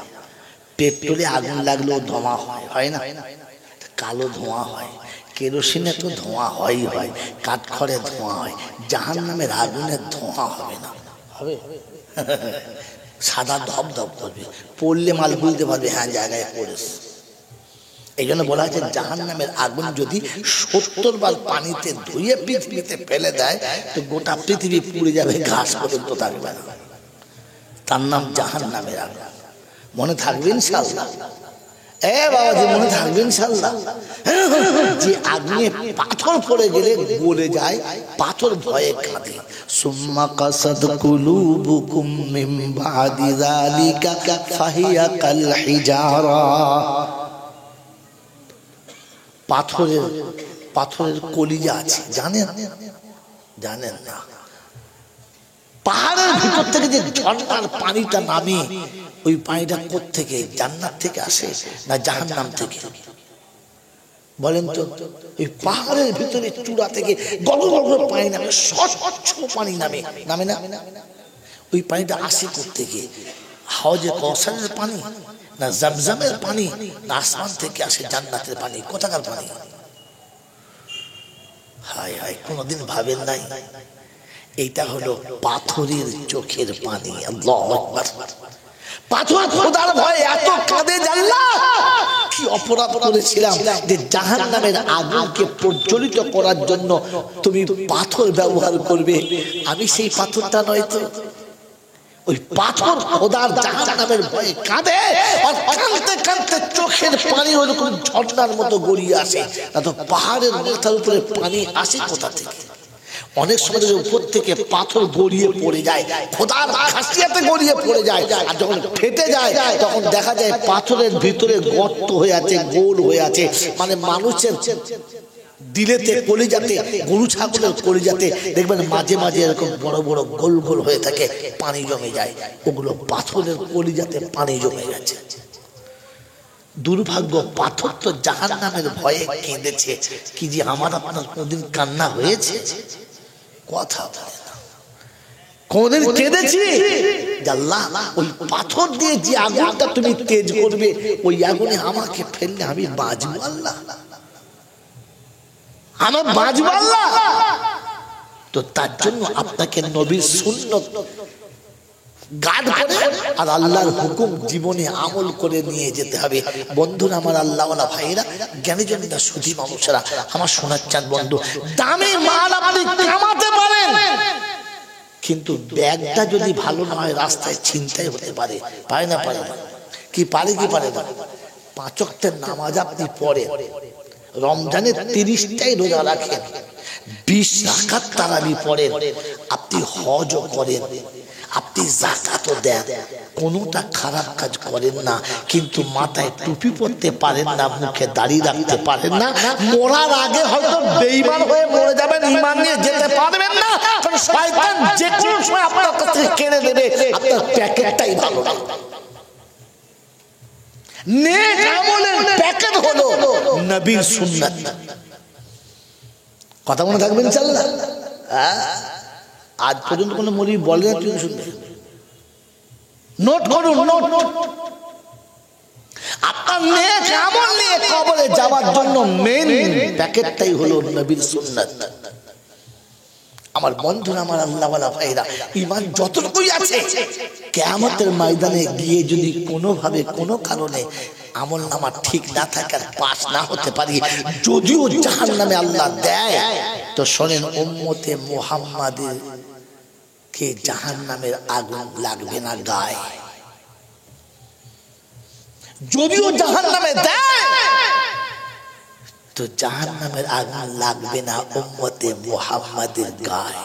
A: পেট্রোলে আগুন লাগলেও ধোঁয়া হয়, হয় না? কালো ধোঁয়া হয়, কেরোসিনে তো ধোঁয়া হয়ই হয়, কাঠখড়ে ধোঁয়া হয়, জাহান্নামের আগুনের ধোঁয়া হবে না? হবে? সাদা ধপ ধপ করবে, পড়লে মাল বুঝতে পারবে হ্যাঁ জায়গায় পড়েছে। এই জন্য বলা হয়েছে জাহান্নামের আগুন যদি 70 বার পানিতে ধুয়ে পৃথিবীতে ফেলে দেয় তো গোটা পৃথিবী পুড়ে যাবে, ঘাস পর্যন্ত থাকবে না। তার নাম জাহান্নামের আগুন। মনে থাকবে ইনশাআল্লাহ? বাবাজি মনে থাকবে ইনশাআল্লাহ? যে আগুনে পাথর পড়ে গেলে গলে যায়, পাথর ভয়ে কাঁদে। সুম্মা কাসাদ কুলুবুকুম মিন বাদি যালিকা ফাহিয়া কাল হিজারা। পাথরের কলিজা আছে, জানেন? জানেন না? পাহাড়ের ভিতর থেকে যে ঝর্ণার পানিটা নামে, ওই পানিটা কোত্থেকে? জান্নাত থেকে আসে না জাহান্নাম থেকে? বলেন তো। ওই পাহাড়ের ভিতরে চূড়া থেকে গল গল পানি নামে, স্বচ্ছ পানি নামে না? ওই পানিটা আসে কোত্থেকে? হাওজে কাউসারের পানি না জমজমের পানি না আসমান থেকে আসে জান্নাতের পানি? কোথাকার পানি? হায় হায়, কোনদিন ভাবেন নাই? এইটা হলো পাথরের চোখের পানি। আল্লাহু আকবার। পাথর খোদার ভয়ে এত কাঁদে, আল্লাহ কি অপরাধ করেছিলাম যে জাহান্নামের আগুনকে প্রজ্বলিত করার জন্য তুমি পাথর ব্যবহার করবে? আমি সেই পাথরটা নয় তো। ওই পাথর খোদার জাহান্নামের ভয়ে কাঁদে, আর কাঁদতে কাঁদতে চোখের পানি ওরকম ঝর্ণার মতো গড়িয়ে আসে। না তো পাহাড়ের মাথার উপরে পানি আসে কোথা থেকে? অনেক সময় উপর থেকে পাথর গড়িয়ে পড়ে যায়, খোদার খাসিয়াতে গড়িয়ে পড়ে যায়, আর যখন ফেটে যায় তখন দেখা যায় পাথরের ভিতরে গর্ত হয়ে আছে, গোল হয়ে আছে। মানে মানুষের দিলেতে, কলিজাতে, গরু ছাগলের কলিজাতে দেখবেন মাঝে মাঝে এরকম বড় বড় গোল গোল হয়ে থাকে, পানি জমে যায়। ওগুলো পাথরের কলিজাতে পানি জমে গেছে। দুর্ভাগ্য, পাথর তো জাহান্নামের ভয়ে কেঁদেছে। কি যে আমার আপনার কোনদিন কান্না হয়েছে? কথা বলে না। কোনদিন কেঁদেছি? আল্লাহ ওই পাথর দিয়ে যে আগুনটা তুমি তেজ করবে, ওই আগুনে আমাকে ফেললে আমি বাঁচবো আল্লাহ? আমার বাঁচবো আল্লাহ? তো তার জন্য আপনাকে নবীর সুন্নত গাঢ় করে আর আল্লাহর হুকুম জীবনে আমল করে নিয়ে যেতে হবে। বন্ধুরা আমার, আল্লাহওয়ালা ভাইরা, জ্ঞানীজনরা, সুধী মানুষেরা, আমার শোনার চান বন্ধু, দামি মাল আপনি কামাতে পারেন, কিন্তু ব্যাগটা যদি ভালো না হয় রাস্তায় ছিনতাই হতে পারে। পারে না? পারে না? কি পারে কি পারে না? 5 ওয়াক্তের নামাজ আপনি পড়েন, রমজানের 30টাই রোজা রাখেন, 20 রাকাত তারাবি পড়েন, আপনি হজও করেন, আপনি যাকাতও দেন, কোনোটা খারাপ কাজ করেন না, কিন্তু মাথায় টুপি পরতে পারেন না, মুখে দাড়ি রাখতে পারেন না, মরার আগে হয়তো বেঈমান হয়ে মরে যাবেন, ঈমান নিয়ে যেতে পারবেন না, কারণ শয়তান যে কোনো সময় আপনার কাছ থেকে কেড়ে নেবে। আপনার প্যাকেটটাই ভালো না। নেক আমলের প্যাকেট হলো নবীর সুন্নাত। কথা মনে থাকবে ইনশাআল্লাহ? আজ পর্যন্ত কোনো মৌলবি বলে না, তুমি শুনবে, নোট করুন, নোট। আপনার নেক আমল নিয়ে কবরে যাওয়ার জন্য মেইন প্যাকেটটাই হলো নবীর সুন্নাত। আমার বন্ধুরা, আমার আল্লাহওয়ালা ভাইরা, ঈমান যতটুকুই আছে, কিয়ামতের ময়দানে গিয়ে যদি কোনোভাবে কোনো কারণে আমল নামা ঠিক না থাকে, পাস না হতে পারি, যদিও জাহান্নামে আল্লাহ দেয়, তো শোনেন, উম্মতে মুহাম্মাদের কে জাহান্নামের আগুন লাগবে না গায়ে। যদিও জাহান্নামে দেয়, তো জাহান্নামের আগুন লাগবে না উম্মতে মুহাম্মাদের গায়ে।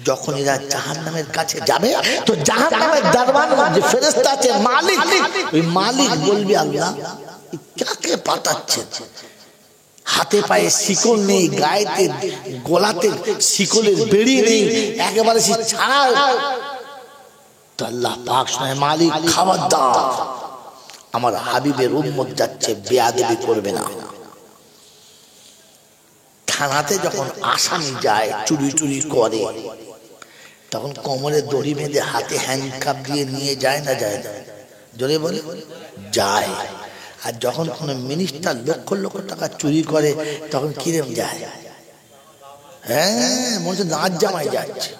A: যখন এরা জাহান্নামের কাছে যাবে, তো জাহান্নামের দরবার যে ফেরেশতা আছে, মালিক, ওই মালিক বলবে, আল্লাহ কাকে পাঠাচ্ছেন? হাতে পায়ে শিকল নেই, গায়েতে গলাতে শিকলের বেড়ি নেই, একেবারে সে ছাড়া। তো আল্লাহ পাক শোনায়, মালিক খবরদার, আমার হাবিবের উম্মত যাচ্ছে, বেয়াদবি করবে না। থানাতে যখন আসামি যায়, চুরি টুরি করে, তখন কোমরে দড়ি বেঁধে হাতে হ্যান্ডকাপ দিয়ে নিয়ে যায় না যায় না? জোরে বলে যায়। আর যখন কোনো মিনিস্টার লক্ষ লক্ষ টাকা চুরি করে, তখন কিরম যায়? হ্যাঁ, মনে হচ্ছে নাচ জামাই যাচ্ছে,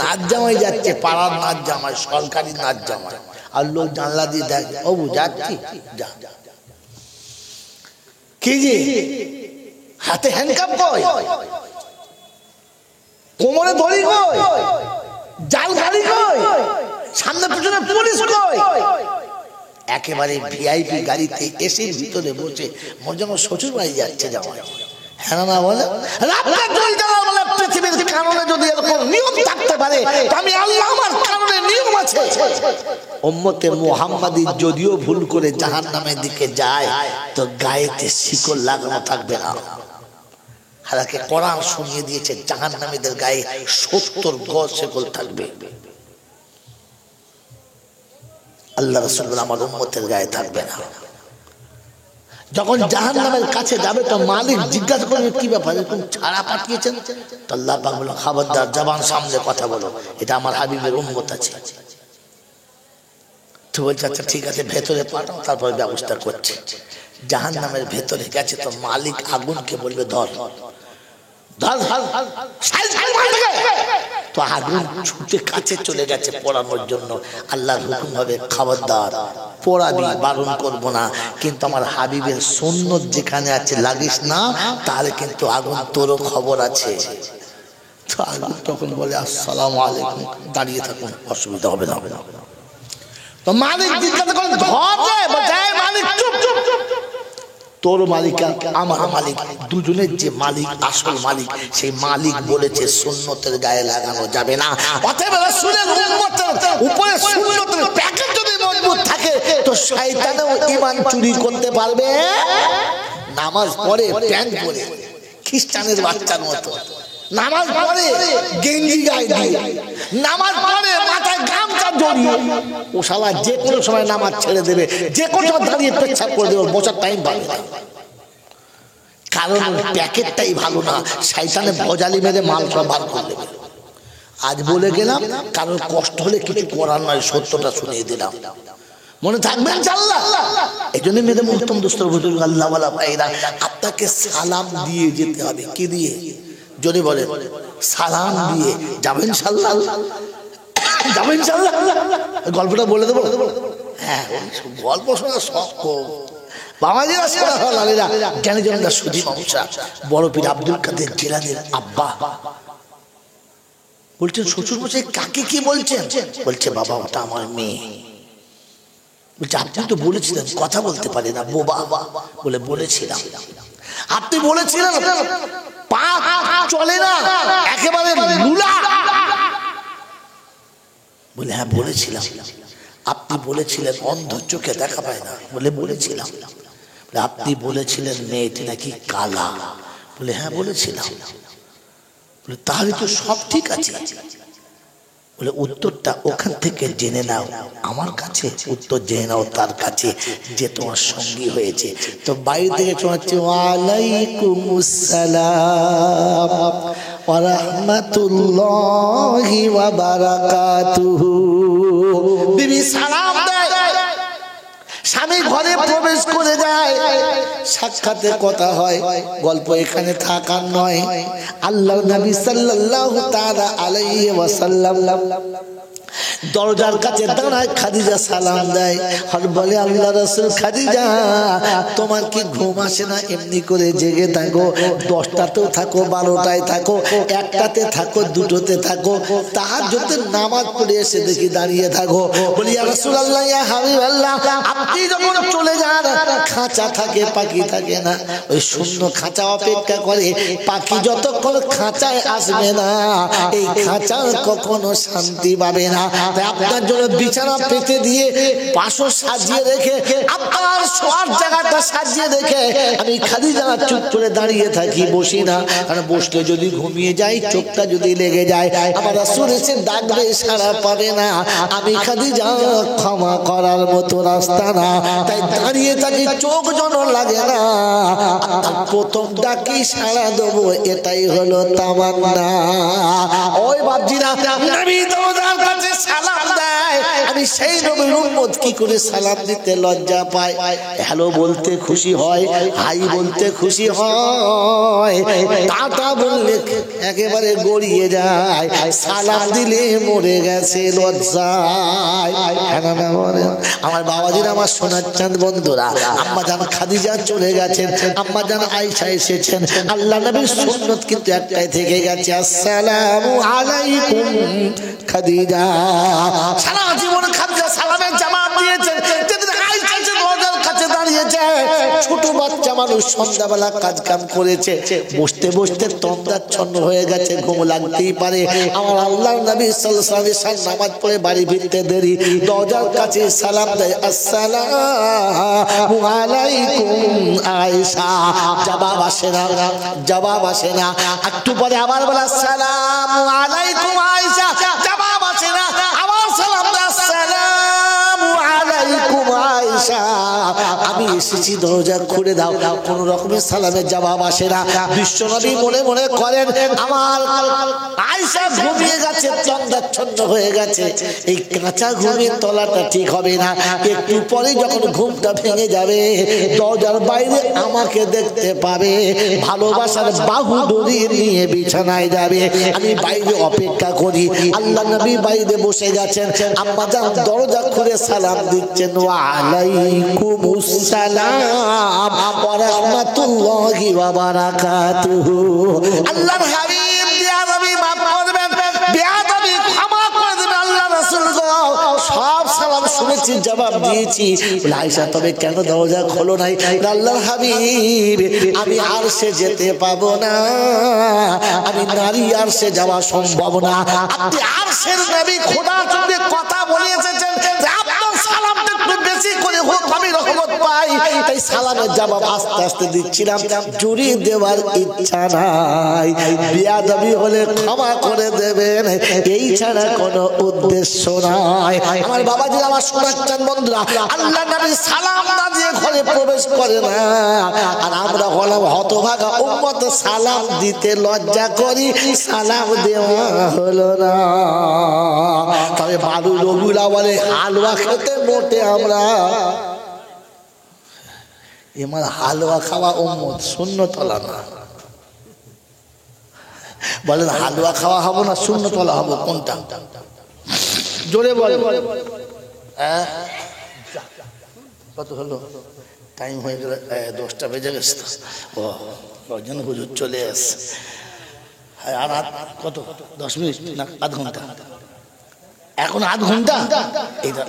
A: নাচ জামাই যাচ্ছে, পাড়ার নাচ জামাই, সরকারি নাচ জামাই। আর লোক জানলা দিয়ে দেখ, ও যাচ্ছি যা। কি যে হাতে হ্যান্ডকাপ কই, কোমরে দড়ি কই, জাল গাড়ি কই, সামনে পিছনে পুলিশ কই। একেবারে ভিআইপি গাড়িতে এসির ভিতরে বসে মনে যেন শ্বশুর বাড়ি যাচ্ছে জামাই। হ্যাঁ না বলে পৃথিবীর কারণে যদি এরকম নিয়ম থাকতে পারে, আমি আল্লাহ আমার কারণে নিয়ম আছে। উম্মতে মুহাম্মাদি যদিও ভুল করে জাহান্নামের দিকে যায় তো গায়েতে শিকল লাগানো থাকবে না। হালাকে কোরআন শুনিয়ে দিয়েছে জাহান্নামীদের গায়ে 70 গজ শিকল থাকবে। আল্লাহ রাসূল আমার উম্মতের গায়ে থাকবে না। যখন জাহান্নামের কাছে যাবে তো মালিক জিজ্ঞাসা করবে কি ব্যাপার, এরকম ছাড়া পাঠিয়েছেন? তো আল্লাহ পাক বলল, খবরদার, জবান সামনে কথা বলো, এটা আমার হাবিবের উম্মত আছে। তো বলছে আচ্ছা ঠিক আছে, ভেতরে পাঠাও, তারপর ব্যবস্থা করছে। জাহান্নামের ভেতরে গেছে তো মালিক আগুনকে বলবে ধর ধর ধর, তো আগুন ছুটে কাছে চলে গেছে পোড়ানোর জন্য। আল্লাহর হুকুম হবে খবরদার পোড়াবি, বারণ করবো না, কিন্তু আমার হাবিবের সুন্নত যেখানে আছে লাগিস না, তাহলে কিন্তু আগুন তোরও খবর আছে। তো আগুন তখন বলে আসসালামু আলাইকুম, দাঁড়িয়ে থাকুন, অসুবিধা হবে না। তো মালিক জিজ্ঞাসা করে ধর রে, বলে মালিক চুপ চুপ চুপ, তোর মালিক আমার মালিক, দুজনের যে মালিক আসল মালিক, সেই মালিক বলেছে সুন্নতের গায়ে লাগানো যাবে না। অতএব রাসূলের উম্মতের উপরে সুন্নতের প্যাকেট যদি মজবুত থাকে তো শয়তানও ঈমান চুরি করতে পারবে। নামাজ পড়ে প্যান্ট পরে খ্রিস্টানের বাচ্চার মতো, নামাজ পড়ে গেঞ্জি গায়ে দিয়ে, নামাজ পড়ে মাথায় গামছা জড়িয়ে, ও শালা যে কোনো সময় নামাজ ছেড়ে দেবে, যে কোনো সময় দাঁড়িয়ে পেচ্ছাপ করে দেবে, বসার টাইম পাবে না। কারণ প্যাকেটটাই ভালো না, শয়তানে ভজালি মেরে মাল সব বার করে দেবে। আজ বলে গেলাম, কারোর কষ্ট হলে কিছু করার নয়, সত্যটা শুনিয়ে দিলাম, মনে থাকবে ইনশাআল্লাহ। এই জন্য মেরে মুহতরম দোস্তর বুজুর্গ আল্লাহওয়ালা ভাইরা, আপনাকে সালাম দিয়ে যেতে হবে। কি দিয়ে? যদি বলে সালাম দিয়ে যাবেন ইনশাআল্লাহ, যাবেন ইনশাআল্লাহ। গল্পটা বলে দেবো? হ্যাঁ, গল্প শোনা শখ বাবাজিরা, লালীরা, জ্ঞানী জনতা সুধী মানুষরা। বড় পীর আব্দুল কাদের জিলানীর আব্বা বলছেন, শ্বশুর মশাই কাকে কি বলছেন? বলছে বাবা ওটা আমার মেয়ে। বলছে আপনি তো বলেছিলেন কথা বলতে পারে না, বোবা। বলে বলেছিলাম। আপনি বলেছিলেন পা চলে না, একেবারে লুলা। বলে হ্যাঁ বলেছিলাম। আপনি বলেছিলেন অন্ধ, চোখে দেখা পায় না। বলে বলেছিলাম। আপনি বলেছিলেন মেয়েটি নাকি কালা। বলে হ্যাঁ বলেছিলাম। বলে তাহলে তো সব ঠিক আছে। বলে উত্তরটা ওখান থেকে জেনে নাও, আমার কাছে উত্তর জেনে নাও তার কাছে, যে তোমার সঙ্গী হয়েছে। তো বাইরে থেকে শোনাচ্ছে ওয়ালাইকুমুস সালাম ওয়া রাহমাতুল্লাহি ওয়া বারাকাতুহু। বিবি সালাম দেয়, স্বামী ঘরে প্রবেশ করে যায়, সাক্ষাতে কথা হয়। গল্প এখানে থাকার নয়। আল্লাহর নবী সাল্লাল্লাহু তাআলা আলাইহি ওয়াসাল্লাম দরজার কাছে দাঁড়ায়, খাদিজা সালাম দেয় আর বলে আল্লাহ রাসূল, খাদিজা তোমার কি ঘুম আসে না? এমনি করে জেগে থাকো, 10টাতেও থাকো, 12টায় থাকো, 1টাতে থাকো, 2টোতে থাকো, তাহাজ্জুদের নামাজ পড়ে এসে দেখি দাঁড়িয়ে থাকো। বলি ইয়া রাসূলুল্লাহ, ইয়া হাবিবাল্লাহ, আপনি যখন চলে যান খাঁচা থাকে, পাখি থাকে না। ওই শূন্য খাঁচা অপেক্ষা করে, পাখি যতক্ষণ খাঁচায় আসবে না এই খাঁচা কখনো শান্তি পাবে না। আপনার জন্য বিছানা পেতে দিয়ে, পাশও সাজিয়ে রেখে, আপনার শোয়ার জায়গাটা সাজিয়ে রেখে আমি খাদিজা চুপ করে দাঁড়িয়ে থাকি, বসি না। আর বসলে যদি ঘুমিয়ে যাই, চোখটা যদি লেগে যায়, আমার রাসূল এসে ডাকবে, সাড়া পাবে না। আমি খাদিজা ক্ষমা করার মতো রাস্তা না, তাই দাঁড়িয়ে থাকি, চোখ যেন লাগে না। প্রথম ডাকি সাড়া দেবো, এটাই হলো তামান্না। ওই বাপজিরা, নবী দরজার কাছে সালাম দেয়, আমি সেই নবীর উম্মত কি করে সালাম দিতে লজ্জা পায়? হ্যালো বলতে খুশি হয়, হাই বলতে খুশি হয়, টাটা বললে একেবারে গড়িয়ে যায়, সালাম দিলে মরে গেছে লজ্জায়। আমার বাবাজিরা, আমার সোনার চাঁদ বন্ধুরা, আম্মা জান খাদিজা চলে গেছেন, আম্মা জান আয়েশা এসেছেন। আল্লাহ নবীর সুন্নাত কিন্তু একটাই থেকে গেছে, আসসালামু আলাইকুম খাদিজা। সারা জীবন খাদিজা সালামের জবাব দিয়েছেন। যেদিন আয়েশা দরজার কাছে দাঁড়িয়েছে, ছোট বাচ্চা মানুষ সন্ধ্যাবেলা কাজ কাম করেছে, বসতে বসতে তন্দ্রাচ্ছন্ন হয়ে গেছে, ঘুম লাগতেই পারে। আমার আল্লাহর নবী সাল্লাল্লাহু আলাইহি ওয়াসাল্লাম নামাজ পড়ে বাড়ি ফিরতে দেরি, দরজার কাছে সালাম দেয়, আসসালামু আলাইকুম আয়েশা। জবাব আসে না, জবাব আসে না। একটু পরে আবার বলে, আসসালামু আলাইকুম আয়েশা। জবাব আসে না, আবার সালাম দেয়, আসসালামু আলাইকুম আয়েশা। আমি এসেছি, দরজা খুলে দাও। কোন রকমের সালামের জবাব আসে না। বিশ্বনবী মনে মনে করেন, আমার আয়েশা ঘুমিয়ে গেছে, তন্দ্রাচ্ছন্ন হয়ে গেছে, এই কাঁচা ঘুমের তলাটা ঠিক হবে না। একটু পরে যখন ঘুমটা ভেঙে যাবে, দরজার বাইরে আমাকে দেখতে পাবে, ভালোবাসার বাহু ডরিয়ে নিয়ে বিছানায় যাবে। আমি বাইরে অপেক্ষা করি। আল্লাহ নবী বাইরে বসে গেছেন, আম্মা জান দরজা খুলে সালাম দিচ্ছেন, ওয়া আলাইকুমুস সালাম ওয়া রাহমাতুল্লাহি ওয়া বারাকাতুহু। আল্লাহর হাবিব বিয়াদবি মাফ করবেন, বিয়াদবি ক্ষমা করে দেবেন। আল্লাহ রাসূল সব সালাম শুনেছি, জবাব দিয়েছি। আয়েশা, তবে কেন দরজা খোলো নাই? আল্লাহর হাবিব, আমি আরশে যেতে পাবো না, আমি নারী আরশে যাওয়া সম্ভব না। আপনি আরশের নবী, খোদার সঙ্গে কথা বলে এসেছেন, আপনার সালামটা একটু বেশি করে হোক, আমি রহমত পাই। তাই সালামের জবাব আস্তে আস্তে দিচ্ছিলাম, জুড়ি দেওয়ার ইচ্ছা নাই। বিয়াদবি হলে ক্ষমা করে দেবেন, এই ছাড়া কোনো উদ্দেশ্য নাই। আমার বাবাজি, আমার শোনাচ্ছেন বন্ধুরা, আল্লাহ নবী সালাম না দিয়ে ঘরে প্রবেশ করে না, আর আমরা হলাম হতভাগা উম্মত, সালাম দিতে লজ্জা করি, সালাম দেওয়া হলো না। তবে বালু রবিউল আউয়ালে হালুয়া খেতে মোটে আমরা, এমার হালুয়া খাওয়া উম্মত, সুন্নত ওয়ালা না। বলেন, হালুয়া খাওয়া হবো না সুন্নত ওয়ালা হবো, কোনটা? জোরে বলে। কত হলো? টাইম হয়ে গেল, 10টা বেজে গেছে। ও কজন হুজুর চলে আসছে। আর কত? 10 মিনিট না আধ ঘন্টা? এখন আধ ঘন্টা? এটা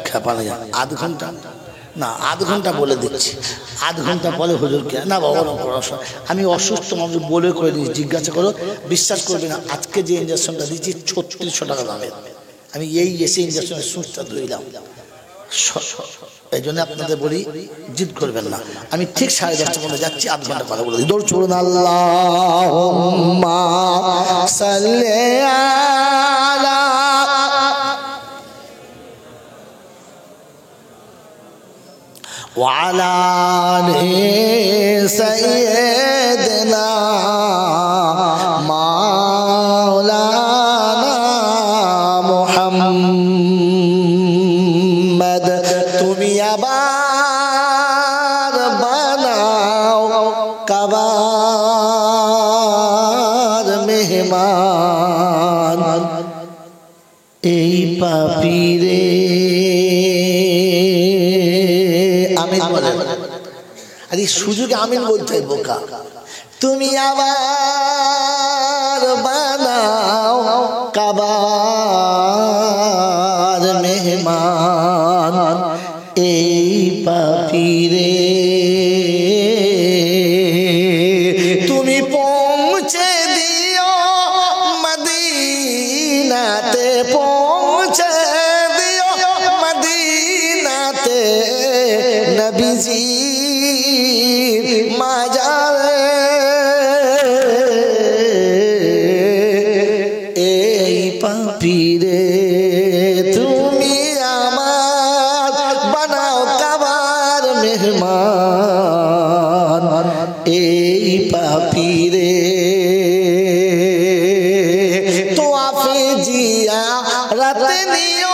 A: খেপা নেই, আধ ঘন্টা না, আধ ঘন্টা বলে দিচ্ছি। আধ ঘন্টা পরে হুজুরকে না, বাবা আমি অসুস্থ মানুষ বলে করে দিচ্ছি, জিজ্ঞাসা করো, বিশ্বাস করবে না। আজকে যে ইঞ্জেকশনটা দিচ্ছি 3600 টাকা দামের, আমি এই এসে ইঞ্জেকশনের সুচটা ধুইলাম। এই জন্য আপনাদের বলি, জিদ করবেন না। আমি ঠিক 10:30টার মধ্যে যাচ্ছি, আধ ঘন্টা কথা বলে দিই। দৌড় চলুন। আল্লাহুম্মা সাল্লি আলা ওয়া আলা আলি সাইয়্যিদিনা মাওলানা মুহাম্মদ। তুমি আবার বানাও কাবার মেহমান, এই পাপীরে। আমিন বলেন। আরে সুযোগে আমিন বলতে হয় বোকা। তুমি আবার বানাও কাবার মেহমান, এই পাপীরে। তুমি পৌঁছে দিও মদিনাতে, পৌঁছে দিও মদিনাতে, নবীজি মাজারে। এই পাপীরে তুমি আমার বানাও কাবার মেহমান, এই পাপীরে। তো আপে জিয়া রাতে নিও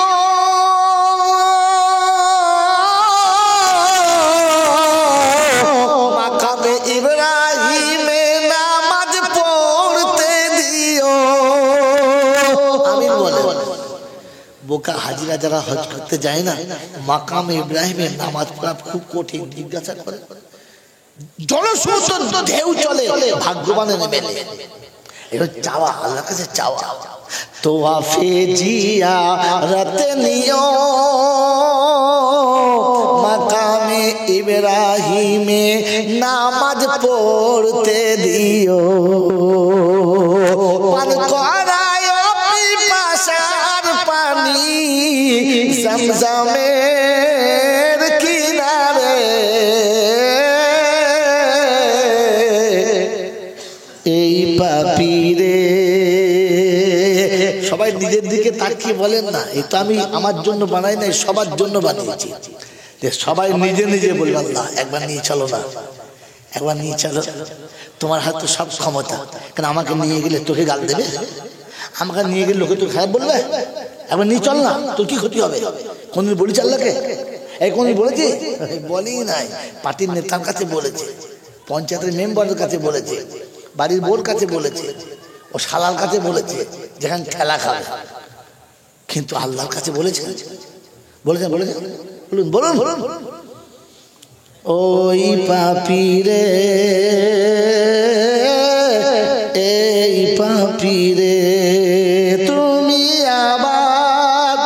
A: বোকা হাজিরা যারা হজ করতে যায় না, মাকাম ইব্রাহিমের নামাজ পড়া খুব কঠিন। জিজ্ঞাসা করে, জলসমুদ্র ঢেউ চলে, ভাগ্যবানের মেলে। এটা চাওয়া, আল্লাহর কাছে চাওয়া। তোয়াফে জিয়ারত নিও মাকামে ইব্রাহিমে নামাজ পড়তে দিও, পান করায় পিপাসার পানি জমজমের কিনারে। এই পাপীরে সবাই নিজের দিকে তাকিয়ে বলেন না, এই তো আমি আমার জন্য বানাই নাই, সবার জন্য বানিয়েছি। সবাই নিজে নিজে বলবে, আল্লাহ একবার নিয়ে চলো না, একবার নিয়ে চলো, তোমার হাতে সব ক্ষমতা। কেন আমাকে নিয়ে গেলে তোকে গাল দেবে? আমাকে নিয়ে গেলে লোকে তোকে খারাপ বলবে? একবার নিয়ে চল না, তোর কি ক্ষতি হবে? কোনদিন বলি আল্লাহকে? এই কোনদিন বলেছি? বলি নাই। পার্টির নেতার কাছে বলেছে, পঞ্চায়েতের মেম্বারের কাছে বলেছে, বাড়ির বোর কাছে বলেছে, ও শালার কাছে বলেছে, যেখানে খেলা খাবে। কিন্তু আল্লাহর কাছে বলেছে, বলেছেন বলেছেন, বলুন বলুন বলুন। ওই পাপীরে, এই পাপীরে তুমি আবার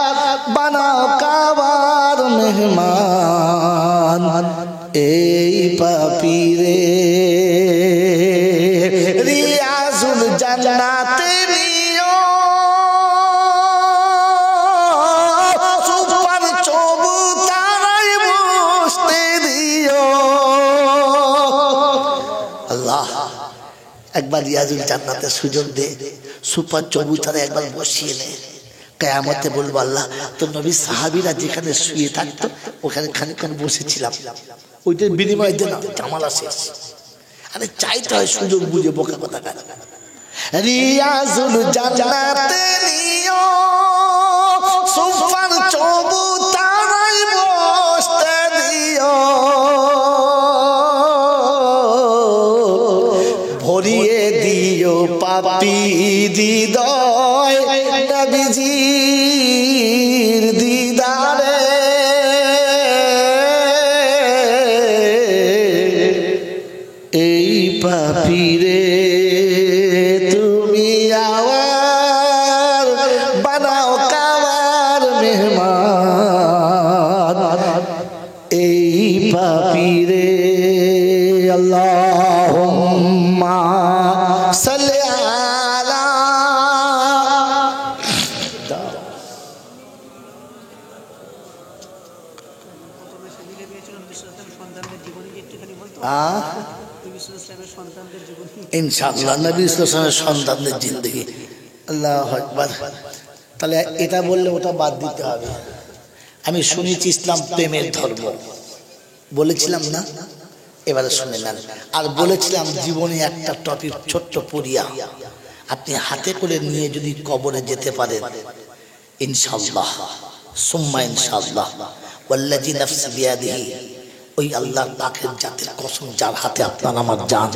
A: বানাও কাবার মেহমান। এই পাপীরে রিয়াজুল জান্নাতে নিও, সুপার চবুতরায় বসতে দিও। আল্লাহ একবার রিয়াজুল জান্নাতের সুযোগ দে, সুপার চবুতরায় একবার বসিয়ে নে। কিয়ামতে বলবো, আল্লাহ তোর নবী সাহাবীরা যেখানে শুয়ে থাকতো ওখানে খানিকক্ষণ বসেছিলাম, ওইটার বিনিময়ে দেন জামালা শেষ। আরে চাইতে হয় সুযোগ বুঝে, বোকা কথা কাজ। রিয়াজুল জান্নাতে নিও, সুপার চবুতরায় বসতে দিও, ভরিয়ে দিও পাপী হৃদয় নবীজির দিদারে। এই পাপীরে তুমি আওয়ার বানাও কাবার মেহমান। এই পাপীরে আল্লাহুম্মা সাল্লি আলা। ইনশাআল্লাহ নবী সাল্লাল্লাহু আলাইহি ওয়াসাল্লামের সন্তানদের জিন্দেগি। আল্লাহু আকবার। তাহলে এটা বললে ওটা বাদ দিতে হবে। আমি শুনেছি ইসলাম প্রেমের ধর্ম, বলেছিলাম না? এবারে শুনে নেন। আর বলেছিলাম জীবনে একটা টপিক ছোট্ট পড়িয়া আপনি হাতে করে নিয়ে যদি কবরে যেতে পারেন, ইনশাআল্লাহ সুম্মা ইনশাআল্লাহ ওয়াল্লাযী নাফসি বিয়াদিহি, ওই আল্লাহর পাকের জাতের কসম, যার হাতে আপনার আমার জান,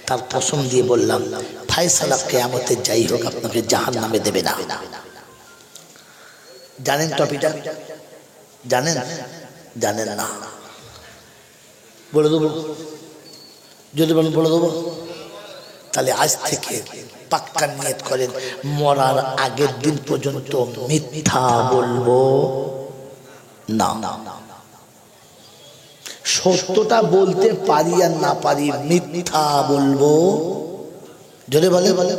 A: তার কসম দিয়ে বললাম ফায়সালা কিয়ামতে যাই হোক আপনাকে জাহান্নামে দেবে না। জানেন টপিকটা? জানেন? জানেন না? বলে দেবো? যদি বলেন বলে দেবো। তাহলে আজ থেকে পাক্কা নিয়ত করেন, মরার আগের দিন পর্যন্ত মিথ্যা বলবো না। সত্যটা বলতে পারি আর না পারি, মিথ্যা বলবো। যদি বলে বলে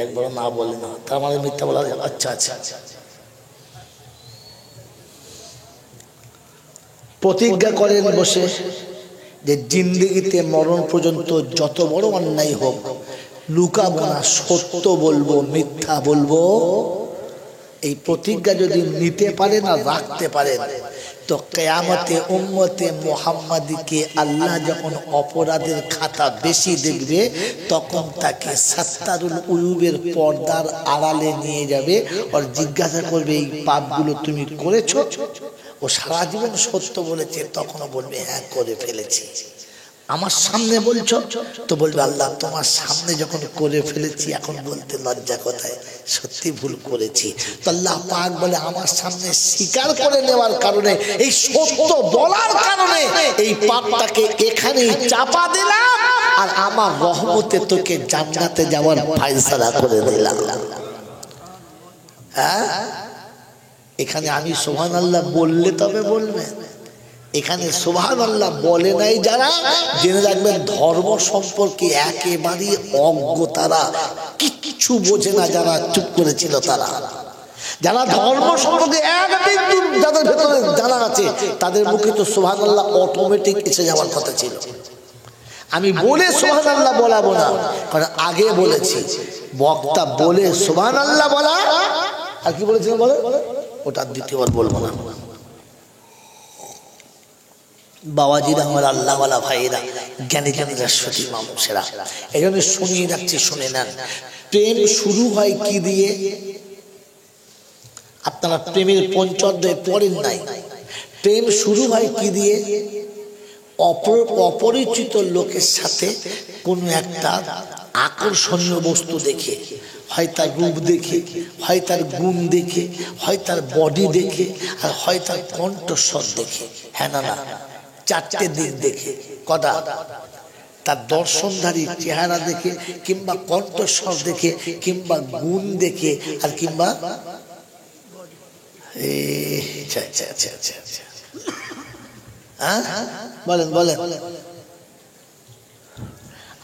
A: একবার না বলে না, তার মানে মিথ্যা বলা। আচ্ছা আচ্ছা, প্রতিজ্ঞা করেন বসে যে জিন্দেগিতে মরণ পর্যন্ত যত বড় অন্যায় হোক লুকাবো না, সত্য বলবো, মিথ্যা বলবো। এই প্রতিজ্ঞা যদি নিতে পারেন আর রাখতে পারেন তো কিয়ামতে উম্মতে মুহাম্মাদীকে আল্লাহ যখন অপরাধের খাতা বেশি দেখবে তখন তাকে সাত্তারুল উয়ুবের পর্দার আড়ালে নিয়ে যাবে আর জিজ্ঞাসা করবে এই পাপগুলো তুমি করেছো? ও সারা জীবন সত্য বলেছে, তখনও বলবে হ্যাঁ করে ফেলেছি। আমার সামনে বলছো তো বলবে আল্লাহ তোমার সামনে যখন করে ফেলেছি এখন বলতে লজ্জা কোথায়, সত্যি ভুল করেছি। তো আল্লাহ পাক বলে আমার সামনে স্বীকার করে নেওয়ার কারণে, এই সত্য বলার কারণে এই পাপটাকে এখানেই চাপা দিলাম, আর আমার রহমতে তোকে জান্নাতে যাওয়ার ফায়সালা করে দিলাম। হ্যাঁ, এখানে আমি সুবহানাল্লাহ বললে তবে বলবে, এখানে সুবহানাল্লাহ বলে নাই যারা, জেনে রাখবেন ধর্ম সম্পর্কে একেবারে অজ্ঞ তারা, কিচ্ছু বোঝে না যারা চুপ করেছিল তারা। যারা ধর্ম সম্পর্কে একদিন যাদের ভেতরে জানা আছে তাদের মুখে তো সুবহানাল্লাহ অটোমেটিক এসে যাওয়ার কথা ছিল। আমি বলে সুবহানাল্লাহ বলাবো না, কারণ আগে বলেছি বক্তা বলে সুবহানাল্লাহ বলা, আর কি বলেছিলেন বলে ওটা দ্বিতীয়বার বলবো না। বাবাজিরা, আমার আল্লাহওয়ালা ভাইয়েরা, জ্ঞানী জ্ঞানীরা, সতী মানুষেরা, এই জন্য শুনিয়ে রাখছি, শুনে নেন। প্রেম শুরু হয় কি দিয়ে? আপনারা প্রেমের পঞ্চঅধ্যায় পড়েন নাই? প্রেম শুরু হয় কি দিয়ে? অপরিচিত লোকের সাথে কোনো একটা আকর্ষণীয় বস্তু দেখে, হয় তার রূপ দেখে, হয় তার গুণ দেখে, হয় তার বডি দেখে, আর হয় তার কণ্ঠস্বর দেখে। হ্যাঁ না না, চারটে দিক দেখে। কটা? তার দর্শনধারী চেহারা দেখে, কিংবা কণ্ঠস্বর দেখে, কিংবা গুণ দেখে, আর কিংবা বলেন বলেন।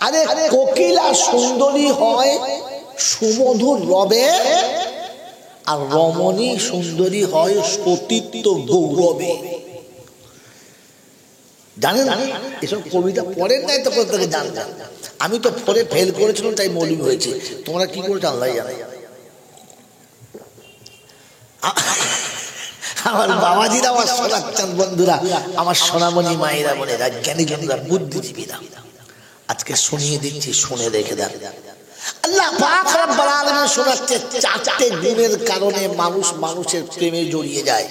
A: আরে কোকিলা সুন্দরী হয় সুমধুর রবে, আর রমণী সুন্দরী হয় সতীত্ব গৌরবে। জানেন এসব কবিতা পড়েন নাই তো কোথা জানবেন? আমি তো পড়ে ফেল করেছিলাম, তাই মৌলবি হয়েছে। তোমরা কি করেছো আল্লাহ জানে। আমার বাবাজিরা, আমার শোনাচ্ছেন বন্ধুরা, আমার সোনামণি মায়েরা, বোনেরা, জ্ঞানী জনেরা, বুদ্ধিজীবীরা, আজকে শুনিয়ে দিচ্ছি, শুনে রেখে দেন। আল্লাহ পাক রব্বুল আলামিন শোনাচ্ছে চারটে গুণের কারণে মানুষ মানুষের প্রেমে জড়িয়ে যায়।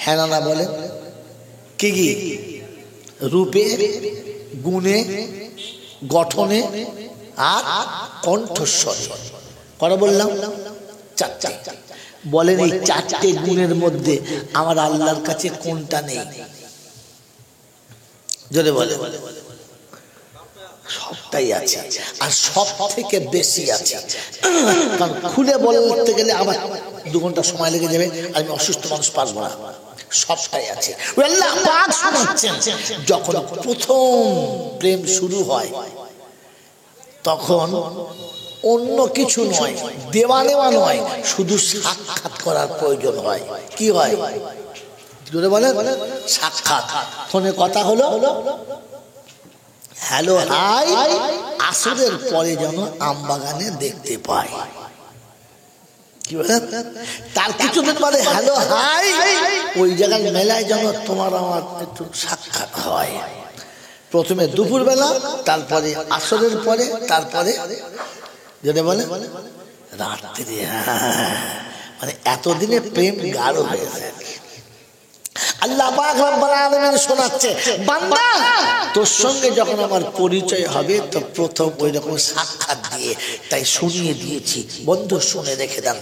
A: হ্যাঁ না বলেন? কি কি? রূপে, গুণে, গঠনে, আর কণ্ঠস্বরে। কটা বললাম? চারটে। বলেন এই চারটে গুণের মধ্যে আমার আল্লাহর কাছে কোনটা নেই? জোরে বলে। সবটাই আছে, আর সব থেকে বেশি আছে। কারণ খুলে বলতে গেলে আমার 2 ঘন্টা সময় লেগে যাবে, আমি অসুস্থ মানুষ পারবো না। সবটাই আছে। আল্লাহ পাক শোনাচ্ছেন, যখন প্রথম প্রেম শুরু হয় তখন অন্য কিছু নয়, দেওয়া নেওয়া নয়, শুধু সাক্ষাৎ করার প্রয়োজন হয়। কি হয়? জোরে বলেন। সাক্ষাৎ। ফোনে কথা হলো, হ্যালো হাই, আসরের পরে যেন আমবাগানে দেখতে পাই। কি বলেন? তার কিছুদিন বাদে হ্যালো হাই, ওই জায়গায় মেলায় যেন তোমার আমার একটু সাক্ষাৎ হয়। প্রথমে দুপুরবেলা, তারপরে আসরের পরে, তারপরে যদি বলে রাত্রি। মানে এতদিনে প্রেম গাঢ় হয়েছে। আল্লাহ পাক রব্বুল আলামিন শোনাচ্ছে, বান্দা তোর সঙ্গে যখন আমার পরিচয় হবে তো প্রথম ওই রকম সাক্ষাৎ দিয়ে, তাই শুনিয়ে দিয়েছি। বন্ধু শুনে রেখে দেন,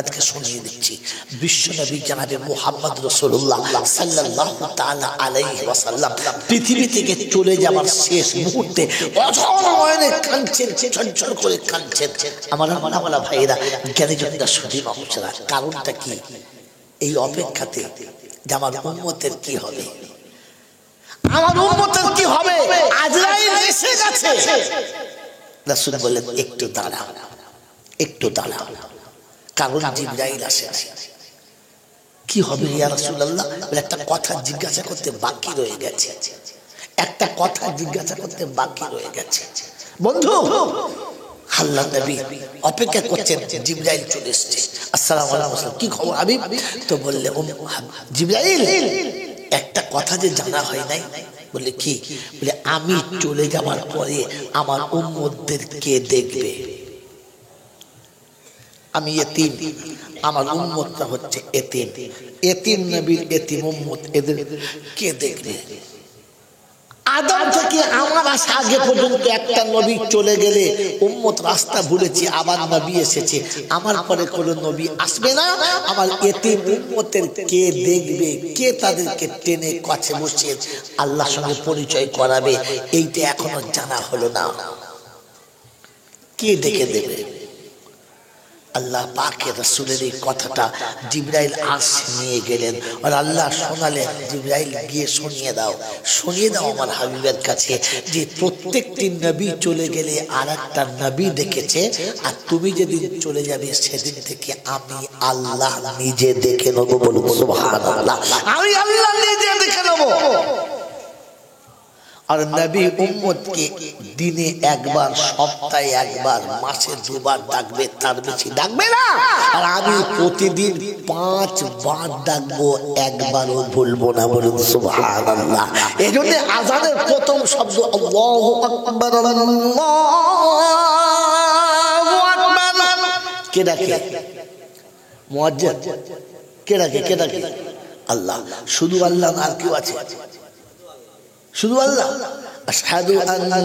A: আজকে শুনিয়ে দিচ্ছি। বিশ্বনবী জনাবে মুহাম্মদ রাসূলুল্লাহ সাল্লাল্লাহু তাআলা আলাইহি ওয়াসাল্লাম পৃথিবী থেকে চলে যাওয়ার শেষ মুহূর্তে অঝর নয়নে কাঁদছেন, ঝরঝর করে কাঁদছেন। আমার আল্লাহওয়ালা ভাইয়েরা, জ্ঞানী জনেরা, সতী মানুষেরা, কারণটা কি? এই অপেক্ষাতে যে আমার উম্মতের কি হবে, আমার উম্মতের কি হবে। আজরাইল এসে গেছে। রাসূল বললেন একটু দাঁড়াও, একটু দাঁড়াও, কারণ জিবরাইল আসে। কি হবে ইয়া রাসূলুল্লাহ? একটা কথা জিজ্ঞাসা করতে বাকি রয়ে গেছে, একটা কথা জিজ্ঞাসা করতে বাকি রয়ে গেছে। বন্ধু, আল্লাহর নবী অপেক্ষা করছেন, জিবরাইল চলে এসেছে। আসসালামু আলাইকুম, কি খবর হাবিব? তো বললে জিবরাইল, একটা কথা যে জানা হয় নাই। বললে কি? বলে আমি চলে যাওয়ার পরে আমার উম্মতদের কে দেখবে? আমি এতিম, আমার উম্মতটা হচ্ছে এতিম, এতিম নবীর এতিম উম্মত, এদের কে দেখবে? আদম থেকে আমার আসা আগে পর্যন্ত একটা নবী চলে গেলে উম্মত রাস্তা ভুলেছি, আবার নবী এসেছে। আমার পরে কোনো নবী আসবে না। আমার এতিম উম্মতের কে দেখবে, কে তাদেরকে টেনে কাছে বসিয়ে আল্লাহর সঙ্গে পরিচয় করাবে, এইটা এখনো জানা হলো না। কে দেখে দেবে? আল্লাহ পাকের রাসূলের এই কথাটা জিবরাইল আরশে নিয়ে গেলেন, আর আল্লাহ শোনালেন, জিবরাইল গিয়ে শুনিয়ে দাও আমার হাবিবের কাছে যে প্রত্যেকটি নবী চলে গেলে আর একটা নবী দেখেছে, আর তুমি যেদিন চলে যাবে সেদিন থেকে আমি আল্লাহ নিজে দেখে নেবো। বলুন সুবহানাল্লাহ। আমি আল্লাহ নিজে দেখে নেবো। আর নবী উম্মতকে দিনে একবার, সপ্তাহে একবার, মাসে দুবার ডাকবে, তার বেশি ডাকবে না। আর আমি প্রতিদিন 5 বার ডাকবো, একবারও ভুলবো না। বলুন সুবহানাল্লাহ। এই জন্য আযানের প্রথম শব্দ আল্লাহু আকবার, আল্লাহু আকবার। কে ডাকে? মুয়াজ্জিন। কে ডাকে? আল্লাহ। শুধু আল্লাহ না, আর কেউ আছে? শুধু আল্লাহ। আশহাদু আন্না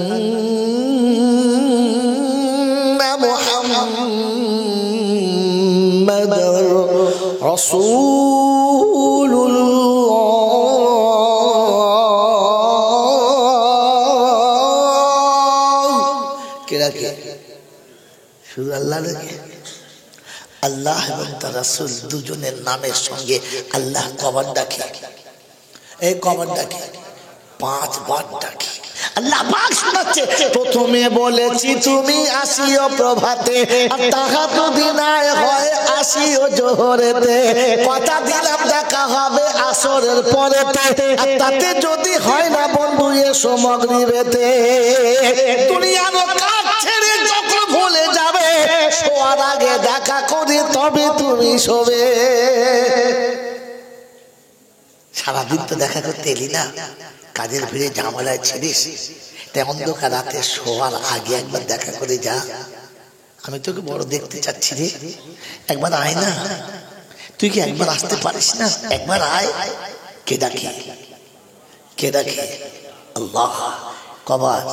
A: মুহাম্মাদার রাসূলুল্লাহ। কে ডাকে? শুধু আল্লাহ ডাকে। আল্লাহ এবং তার রাসূল দুজনের নামের সঙ্গে আল্লাহ কবার ডাকে? এই কবার ডাকে? 5 বার ডাকে। আল্লাহ পাক শোনাচ্ছে, প্রথমে বলেছি তুমি আসিও প্রভাতে, আর তাহাতে দিনায় হয় আসিও জোহরেতে। কথা দিলাম দেখা হবে আসরের পরেতে, আর তাতে যদি হয় না বন্ধু এসো মাগরিবেতে। দুনিয়ার কাজ ছেড়ে যখন ভুলে যাবে, শোয়ার আগে দেখা করে তবে তুমি শোবে। সারাদিন তো দেখা করতে এলি না, কাজের ভিড়ে ঝামেলায় ছিলিস, তাই অন্ধকার রাতে শোয়ার আগে একবার দেখা করে যা। আমি তোকে বড় দেখতে চাচ্ছি রে, একবার আয় না। তুই কি একবার আসতে পারিস না? একবার আয়। কে ডাকে? আল্লাহ। কবার?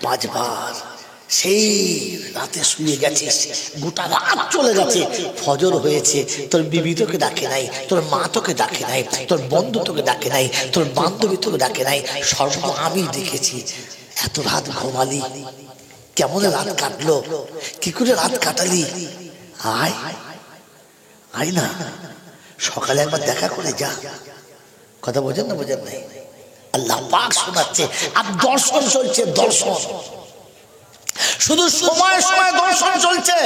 A: 5 বার। সেই রাতে শুয়ে গেছিস, গোটা রাত চলে গেছে, ফজর হয়েছে, তোর বিবি তোকে ডাকে নাই, তোর মা তোকে ডাকে নাই, তোর বন্ধু তোকে ডাকে নাই, তোর বান্ধবী তোকে ডাকে নাই, সর্ব আমি দেখেছি। এত রাত ঘুমালি, কেমন রাত কাটলো, কি করে রাত কাটালি? আয় না, সকালে একবার দেখা করে যা। কথা বোঝেন না? বোঝেন নাই? আল্লাহ পাক শোনাচ্ছে, আর দর্শন চলছে, দর্শন শুধু সময় দর্শন চলছে।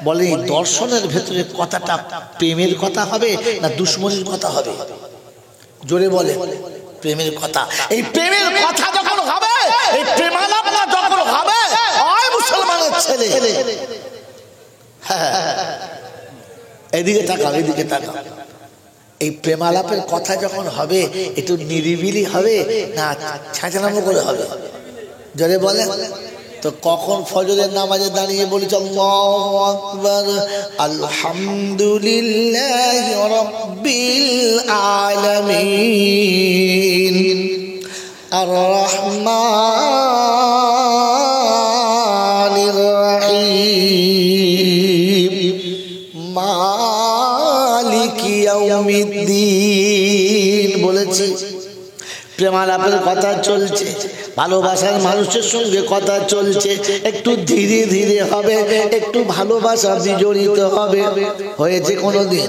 A: বলে এই দর্শনের ভেতরে কথাটা প্রেমের কথা হবে না দুশ্মনীর কথা হবে? জোরে বলে। প্রেমের কথা। এই প্রেমের কথা যখন হবে, এই প্রেমালাপটা যখন হবে, ওই মুসলমানের ছেলে, এদিকে তাকাও। এই প্রেমালাপের কথা যখন হবে, একটু নিরিবিলি হবে না ছাঁচানামো করে হবে? জোরে বলে। তো কখন ফজরের নামাজে দাঁড়িয়ে বলেছে আল্লাহু আকবার, আলহামদুলিল্লাহি রাব্বিল আলামিন, আর রহমানির রহিম, মালিকি ইয়াউমিদ্দিন বলেছি। প্রেমালাপের কথা চলছে, ভালোবাসার মানুষের সঙ্গে কথা চলছে, একটু ধীরে ধীরে হবে, একটু ভালোবাসা বিজড়িত হবে। হয়েছে কোনোদিন?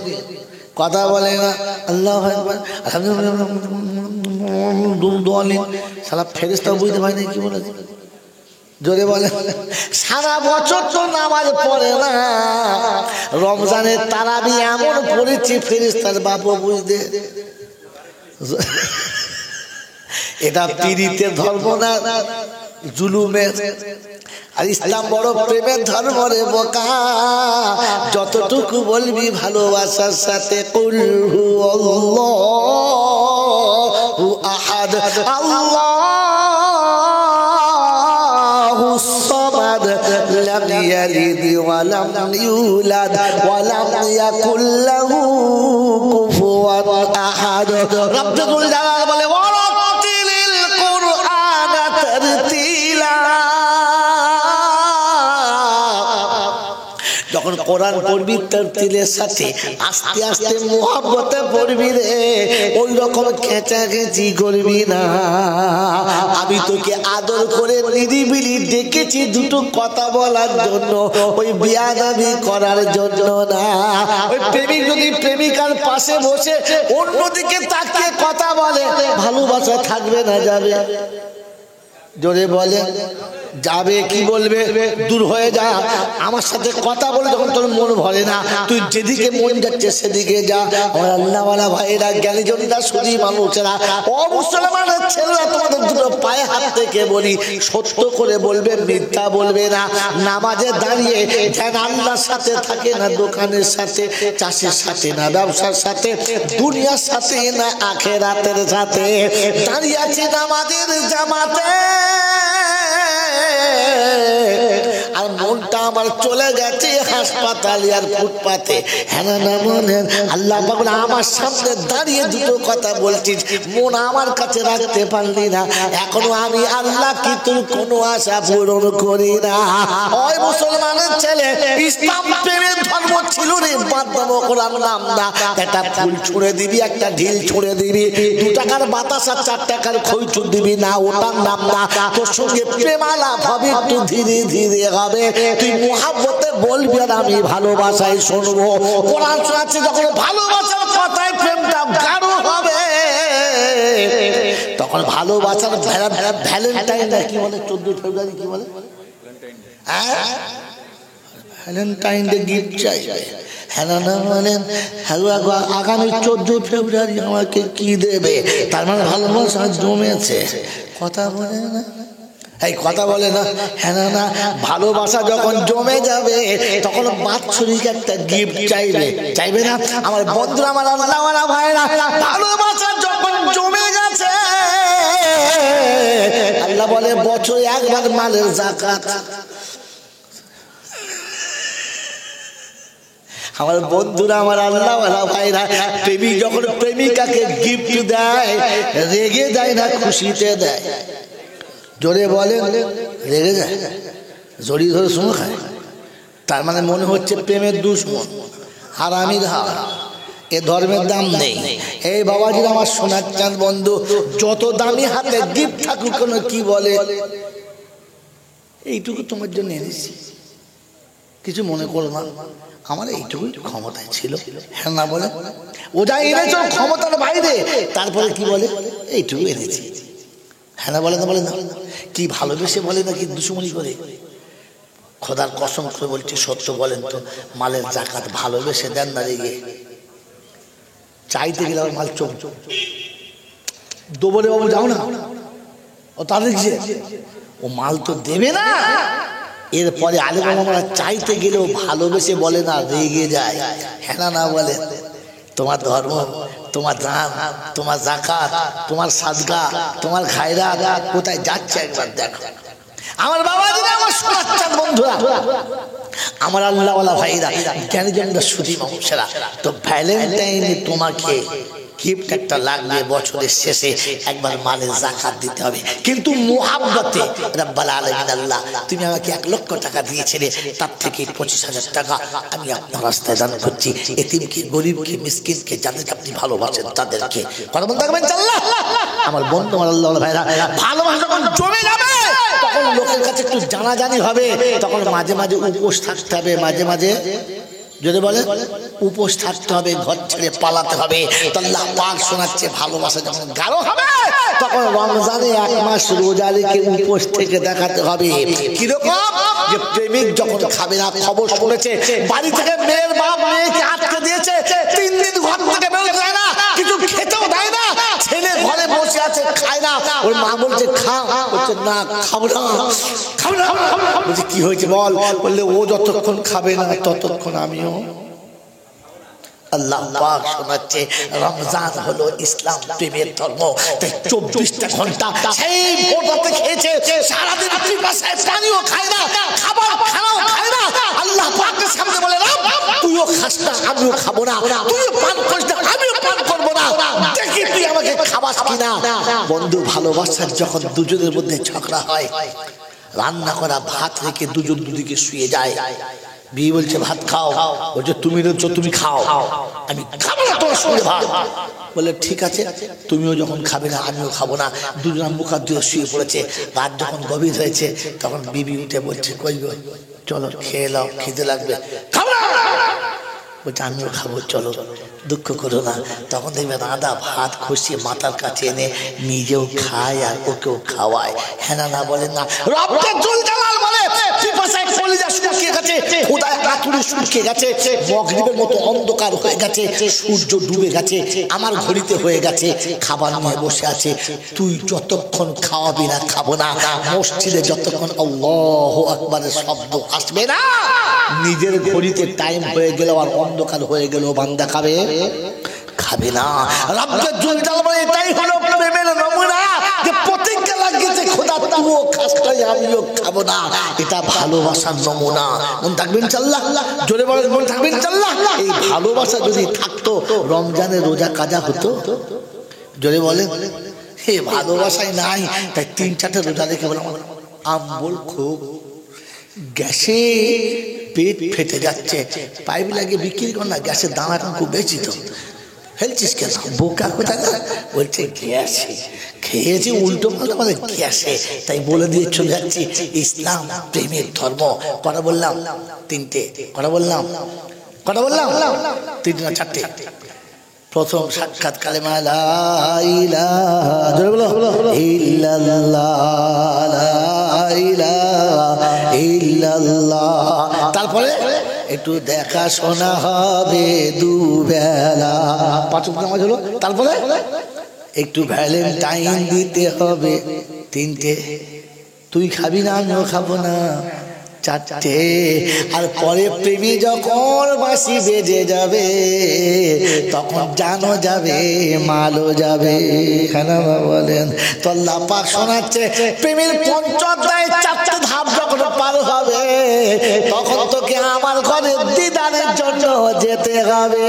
A: কথা বলে না। আল্লাহু আকবার, আলহামদুলিল্লাহ, সারা ফেরেশতা বুঝতে পারে না কি বলেছে? জোরে বলে। সারা বছর তো নামাজ পড়ে না, রমজানের তারাবি এমন পড়েছি ফেরেশতার বাপও বুঝতে। এটা পীড়িতের ধর্ম না, জুলুমের। আর ইসলাম বড় প্রেমের ধর্ম রে বোকা। যতটুকু বলবি ভালোবাসার সাথে, কুল হুয়াল্লাহু আহাদ, আল্লাহুস সামাদ, লাম ইয়ালিদ ওয়া লাম ইউলাদ ওয়া লাম ইয়াকুল লাহু কুফুয়ান আহাদ। রব্বুল জালাল বলে, যখন কোরআন পড়বি তারতিলের সাথে আস্তে আস্তে মুহাব্বতে পড়বি রে, ওই রকম খেঁচাখেঁচি করবি না। আমি তোকে আদর করে নিরিবিলি ডেকেছি দুটো কথা বলার জন্য, ওই বিয়াদবি করার জন্য না। ওই প্রেমিক যদি প্রেমিকার পাশে বসে অন্যদিকে তাকিয়ে কথা বলে, ভালোবাসা থাকবে না যাবে? জোরে বলে যাবে। কি বলবে? দূর হয়ে যা, আমার সাথে কথা বলে যখন তোর মন ভরে না, তুই যেদিকে মন যাচ্ছে সেদিকে যা। আমার আল্লাহওয়ালা ভাইরা, জ্ঞানীজনরা, শুধু মানুষেরা, ও মুসলমানের ছেলেরা, তোমাদের দুটো পায়ে হাত থেকে বলি, সত্য করে বলবে, মিথ্যা বলবে না। নামাজে দাঁড়িয়ে যেন আল্লাহর সাথে থাকে না দোকানের সাথে, চাষের সাথে না, ব্যবসার সাথে, দুনিয়ার সাথে না, আখেরাতের সাথে। দাঁড়িয়ে আছে নামাজের জামাতে, আর মনটা আমার চলে গেছে হাসপাতালে আর ফুটপাতে। হ্যাঁ না মনে আল্লাহ বাবুল আমার সামনে দাঁড়িয়ে দুটো কথা বলছিস, মন আমার কাছে রাখতে পারলি না। এখনো আমি আল্লাহ কি তোর কোনো আশা পূরণ করি না। ওই মুসলমানের ছেলে, ইসলাম প্রেমের ধর্ম ছিল রে, বাদনাম করার নাম না। একটা ফুল ছুঁড়ে দিবি, একটা ঢিল ছুঁড়ে দিবি, 2 টাকার বাতাস আর 4 টাকার খৈচুর দিবি না, ওটার নাম না। তোর সঙ্গে প্রেমালাপ হবে, একটু ধীরে ধীরে হবে। তুই মুহাব্বতে বলবি আর আমি ভালোবাসায় শুনবো। কোরআন শোনাচ্ছে যখন ভালোবাসার কথায় প্রেমটা গাঢ় হবে, তখন ভালোবাসার ভ্যালেন্টাইন কি বলে, 14 ফেব্রুয়ারি কি বলে, ভ্যালেন্টাইন ডে গিফট চাইবে। হ্যাঁ না বলেন, আগামী 14 ফেব্রুয়ারি আমাকে কি দেবে? তার মানে ভালোবাসা জমেছে। কথা বলে না, এই কথা বলে না। হ্যাঁ না, ভালোবাসা যখন জমে যাবে তখন বাৎসরিক একটা গিফট চাইবে, চাইবে না? আমার বন্ধুরা, আমার আল্লাহওয়ালা ভাইরা, ভালোবাসা যখন জমে গেছে, আল্লাহ বলে বছরে একবার মালের যাকাত। আমার বন্ধুরা, আমার আল্লাহওয়ালা ভাইরা, প্রেমিক যখন প্রেমিকাকে গিফট দেয়, রেগে যায় না, খুশিতে দেয়। জোরে বলে রেগে যায়, জড়িয়ে ধরে শুনে খায়। তার মানে মনে হচ্ছে প্রেমের দুশ্মন, হারামি ধার, এ ধর্মের দাম নেই। এই বাবাজিরা, আমার সোনার চাঁদ বন্ধু, যত দামি হাতে গিফট থাকুক কেন, কি বলে, এইটুকু তোমার জন্য এনেছি, কিছু মনে করো না, আমার এইটুকুই ক্ষমতায় ছিল। হ্যাঁ না বলে, ও যা এনেছ ক্ষমতার বাইরে, তারপরে কি বলে, এইটুকু এনেছি। হ্যাঁ না বলে না, বলে না, কি ভালোবেসে বলে না, কি দুশ্মনী করে? খোদার কসম করে বলছি, সত্য বলেন তো, মালের যাকাত ভালোবেসে দেন না রেগে? চাইতে গেলে মাল চোখ দোবরে বাবু যাও না, ও তাদের ও মাল তো দেবে না। এরপরে আলেম আমরা চাইতে গেলেও ভালোবেসে বলে না, রেগে যায়। হ্যাঁ না বলে, তোমার ধর্ম, তোমার দান, তোমার যাকাত, তোমার সাদকা, তোমার খায়রাত কোথায় যাচ্ছে একবার দেখো। আমার বাবাজিরা, আমার সোনার চাঁদ বন্ধুরা, আমার আল্লাহওয়ালা ভাইরা, জ্ঞানীজনরা, শুধু মানুষেরা, তো ভ্যালেন্টাইনে তোমাকে গিফট একটা লাগবে, বছরের শেষে একবার মালের যাকাত দিতে হবে, কিন্তু মুহাব্বতে। রব্বুল আলামিন আল্লাহ, তুমি আমাকে 1 লক্ষ টাকা দিয়েছিলে, তার থেকে 25,000 টাকা আমি আপনার রাস্তায় দান করছি, এতিমকে, গরিবকে, মিসকিনকে, যাদেরকে আপনি ভালোবাসেন তাদেরকে। কথা বলতে থাকবেন আল্লাহ। আমার বন্ধু, আমার আল্লাহওয়ালা ভাইরা, ভালোবাসা যখন জমে যাবে তখন লোকের কাছে একটু জানাজানি হবে, তখন মাঝে মাঝে উপোস থাকতে হবে, মাঝে মাঝে যদি বলে উপোস থাকতে হবে, ঘর ছেড়ে পালাতে হবে। তো আল্লাহ পাক শোনাচ্ছে, ভালোবাসা যখন গাঢ় হবে তখন রমজানে 1 মাস রোজা রেখে উপোস থেকে দেখাতে হবে। কিরকম? যে প্রেমিক যখন খাবে না, খবর শুনেছে বাড়ি থেকে মেয়ের বাপ মেয়েকে আটকে দিয়েছে, 3 দিন ঘর থেকে বেরোতে দেয় না, কিছু খেতেও দেয় না, ছেলে ঘরে বসে আছে, খায় না। ওর মা বলছে খা, বলছে না খাবো না, খাবো না। বলছে কি হয়েছে বল? বললে ও যতক্ষণ খাবে না ততক্ষণ আমিও। আল্লাহ পাক শোনাচ্ছে, রমজান হলো ইসলাম প্রেমের ধর্ম। তাই 24টা ঘন্টা সেই ভোররাতে খেয়েছে, সারাদিন পিপাসায় পানিও খায় না, খাবার খানাও খায় না। আল্লাহ পাকের সামনে বলে, তুইও খাস না, আমিও খাবো না, তুইও পান করিস না, আমিও পান করবো না, দেখি তুই আমাকে খাবাস কিনা। বন্ধু, ভালোবাসার যখন দুজনের মধ্যে ঝগড়া হয়, রান্না করা ভাত রেখে দুজন দুদিকে শুয়ে যায়, বিয়ে বলছে ভাত খাও, বলছে তুমি রয়েছো তুমি খাও, আমি খাবো না তোমার সঙ্গে ভাত। বলে ঠিক আছে, তুমিও যখন খাবে না আমিও খাবো না। দুজন মুখ হাত ধুয়ে শুয়ে পড়েছে। রাত যখন গভীর হয়েছে তখন বিবি উঠে বলছে কই গো চলো খেয়ে নাও, খিদে লাগবে। খাবো না, বলছে আমিও খাবো চলো, দুঃখ করো না। তখন দেখবে রাঁধা ভাত খসিয়ে মাথার কাছে এনে নিজেও খায় আর ওকেও খাওয়ায়। হ্যাঁ না বলেন না? রব্বের জুল জালাল বলে পিপাসায় কলিজা শুকিয়ে গেছে, খোদায় আতুরে শুকিয়ে গেছে, মাগরিবের মতো অন্ধকার হয়ে গেছে, সূর্য ডুবে গেছে, আমার ঘড়িতে হয়ে গেছে, খাবার নিয়ে বসে আছে। তুই যতক্ষণ খাওয়াবি না খাবো না, মসজিদে যতক্ষণ আল্লাহু আকবারের শব্দ আসবে না, নিজের ঘড়িতে টাইম হয়ে গেল আর অন্ধকার হয়ে গেল, বান্দা খাবে খাবে না। রব্বের জুল জালাল বলে এটাই হলো প্রেমের নমুনা, যে প্রতিজ্ঞা লাগিয়েছে খোদা তুইও খাস তাই আমিও খাবো না। এটা ভালোবাসার নমুনা। মন থাকবে ইনশাআল্লাহ? জোরে বলেন মন থাকবে ইনশাআল্লাহ? এই ভালোবাসা যদি থাকতো রমজানের রোজা কাজা হতো? জোরে বলেন। এই ভালোবাসাই নাই, তাই 3-4টে রোজা রেখে বললাম আম্বল খুব গ্যাসে পেট ফেটে যাচ্ছে, পাইপ লাগিয়ে বিক্রি কর না, গ্যাসের দাম এখন খুব বেশি তো, ফেলছিস কেন? বোকা কোথা না, বলছে গ্যাসে খেয়েছি, উল্টো পাল্টা বলে গ্যাসে, তাই বলে দিয়ে চলে যাচ্ছি ইসলাম প্রেমের ধর্ম। কটা বললাম? 3টে। কটা বললাম? 3টে না 4টে। প্রথম সাক্ষাৎ কালেমা লা ইলাহা ইল্লাল্লাহ, লা ইলাহা ইল্লাল্লাহ। তারপরে একটু দেখাশোনা হবে দুবেলা, 5 ওয়াক্ত নামাজ হলো। তারপরে একটু ভ্যালেন্টাইন দিতে হবে 3টে। তুই খাবি না আমিও খাবো না 4টে। আর পরে প্রেমী যখন বাঁশি বেজে যাবে তখন জানো যাবে মালও যাবে। কেন বলেন? তো আল্লাহ পাক শোনাচ্ছে প্রেমের 5ম অধ্যায় 4টে ধাপ যখন পার হবে তখন তোকে আমার ঘরে দিদারের জন্য যেতে হবে।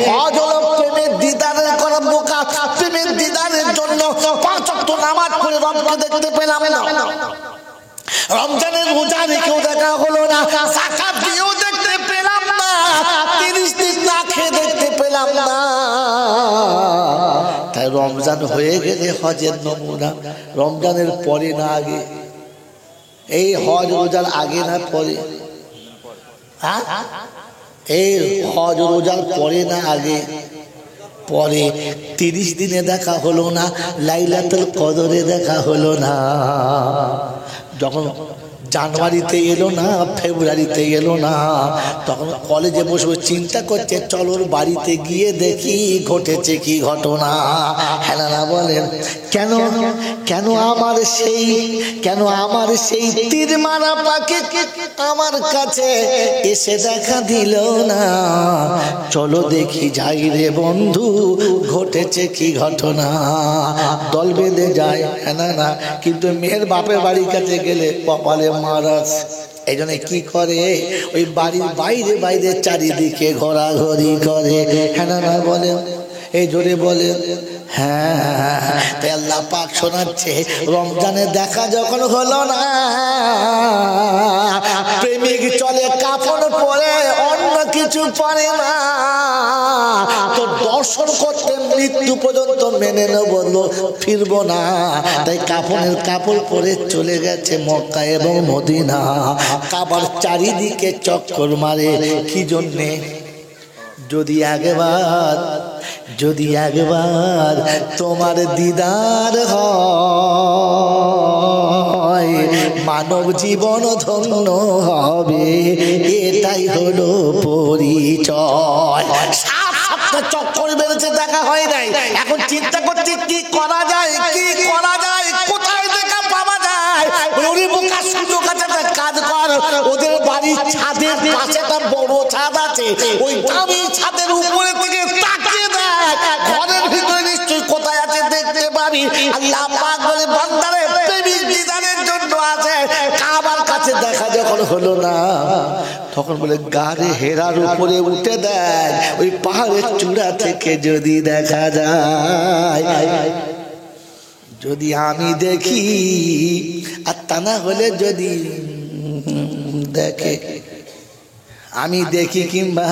A: হজ হলো প্রেমের দিদারের করা বোকা, প্রেমের দিদারের জন্য 5 ওয়াক্ত নামাজ পড়ে রবকে দেখতে পেলাম না, রমজানের রোজা রেখেও দেখা হলো না, যাকাত দিয়েও দেখতে পেলাম না, 30 দিন না খেয়ে দেখতে পেলাম না। তাই রমজান হয়ে গেলে হজের নমুনা, রমজানের পরে না আগে? এই হজ রোজার আগে না পরে? এই হজ রোজার পরে না আগে? পরে। 30 দিনে দেখা হলো না, লাইলাতুল কদরে দেখা হলো না, যখন জানুয়ারিতে এলো না ফেব্রুয়ারিতে এলো না, তখন কলেজে বসে চিন্তা করছে চলো বাড়িতে গিয়ে দেখি ঘটেছে কি ঘটনা। হ্যাঁ না বলেন? কেন কেন আমার সেই তীর মারা পাখি আমার কাছে এসে দেখা দিল না? চলো দেখি যাই রে বন্ধু ঘটেছে কি ঘটনা। দল বেঁধে যায়, হ্যাঁ না, কিন্তু মেয়ের বাপের বাড়ির কাছে গেলে কপালে মারাস। এই জন্য কি করে, ওই বাড়ির বাইরে বাইরে চারিদিকে ঘোরাঘুরি করে। হ্যাঁ না বলেন? এই জোরে বলেন। হ্যাঁ, তাই আল্লাহ পাক শোনাচ্ছে রমজানে দেখা যখন হলো না, প্রেমিক চলে কাফন পরে, অন্য কিছু পরে না, তো দর্শন করতে মৃত্যু পর্যন্ত মেনে নেব, ফিরবো না। তাই কাফনের কাপড় পরে চলে গেছে মক্কা এবং মদিনা, কাবার চারিদিকে চক্কর মারে। কি জন্যে? যদি একবার তোমার দিদার হয় মানব জীবন ধন্য হবে, এটাই হলো পরিচয়। চক্কর বেড়েছে, দেখা হয় নাই, এখন চিন্তা করছি কি করা যায়, কোথায় দেখা পাওয়া যায়। কাজ কর, ওদের বাড়ির ছাদের পাশে একটা বড় ছাদ আছে, ওই দামি ছাদের উপরে থেকে তাকিয়ে দেখ, ঘরের ভিতরে নিশ্চয়ই কোথায় আছে দেখতে পাবি। আল্লাহ পাক বলে বান্দারে প্রেমিক দিদারের জন্য আছে। কাবার কাছে দেখা যখন হলো না, তখন বলে গাড়ি হেরার উপরে উঠে দেখ, ওই পাহাড়ের চূড়া থেকে যদি দেখা যায়, যদি আমি দেখি, আর তা না হলে যদি দেখে আমি দেখি কিংবা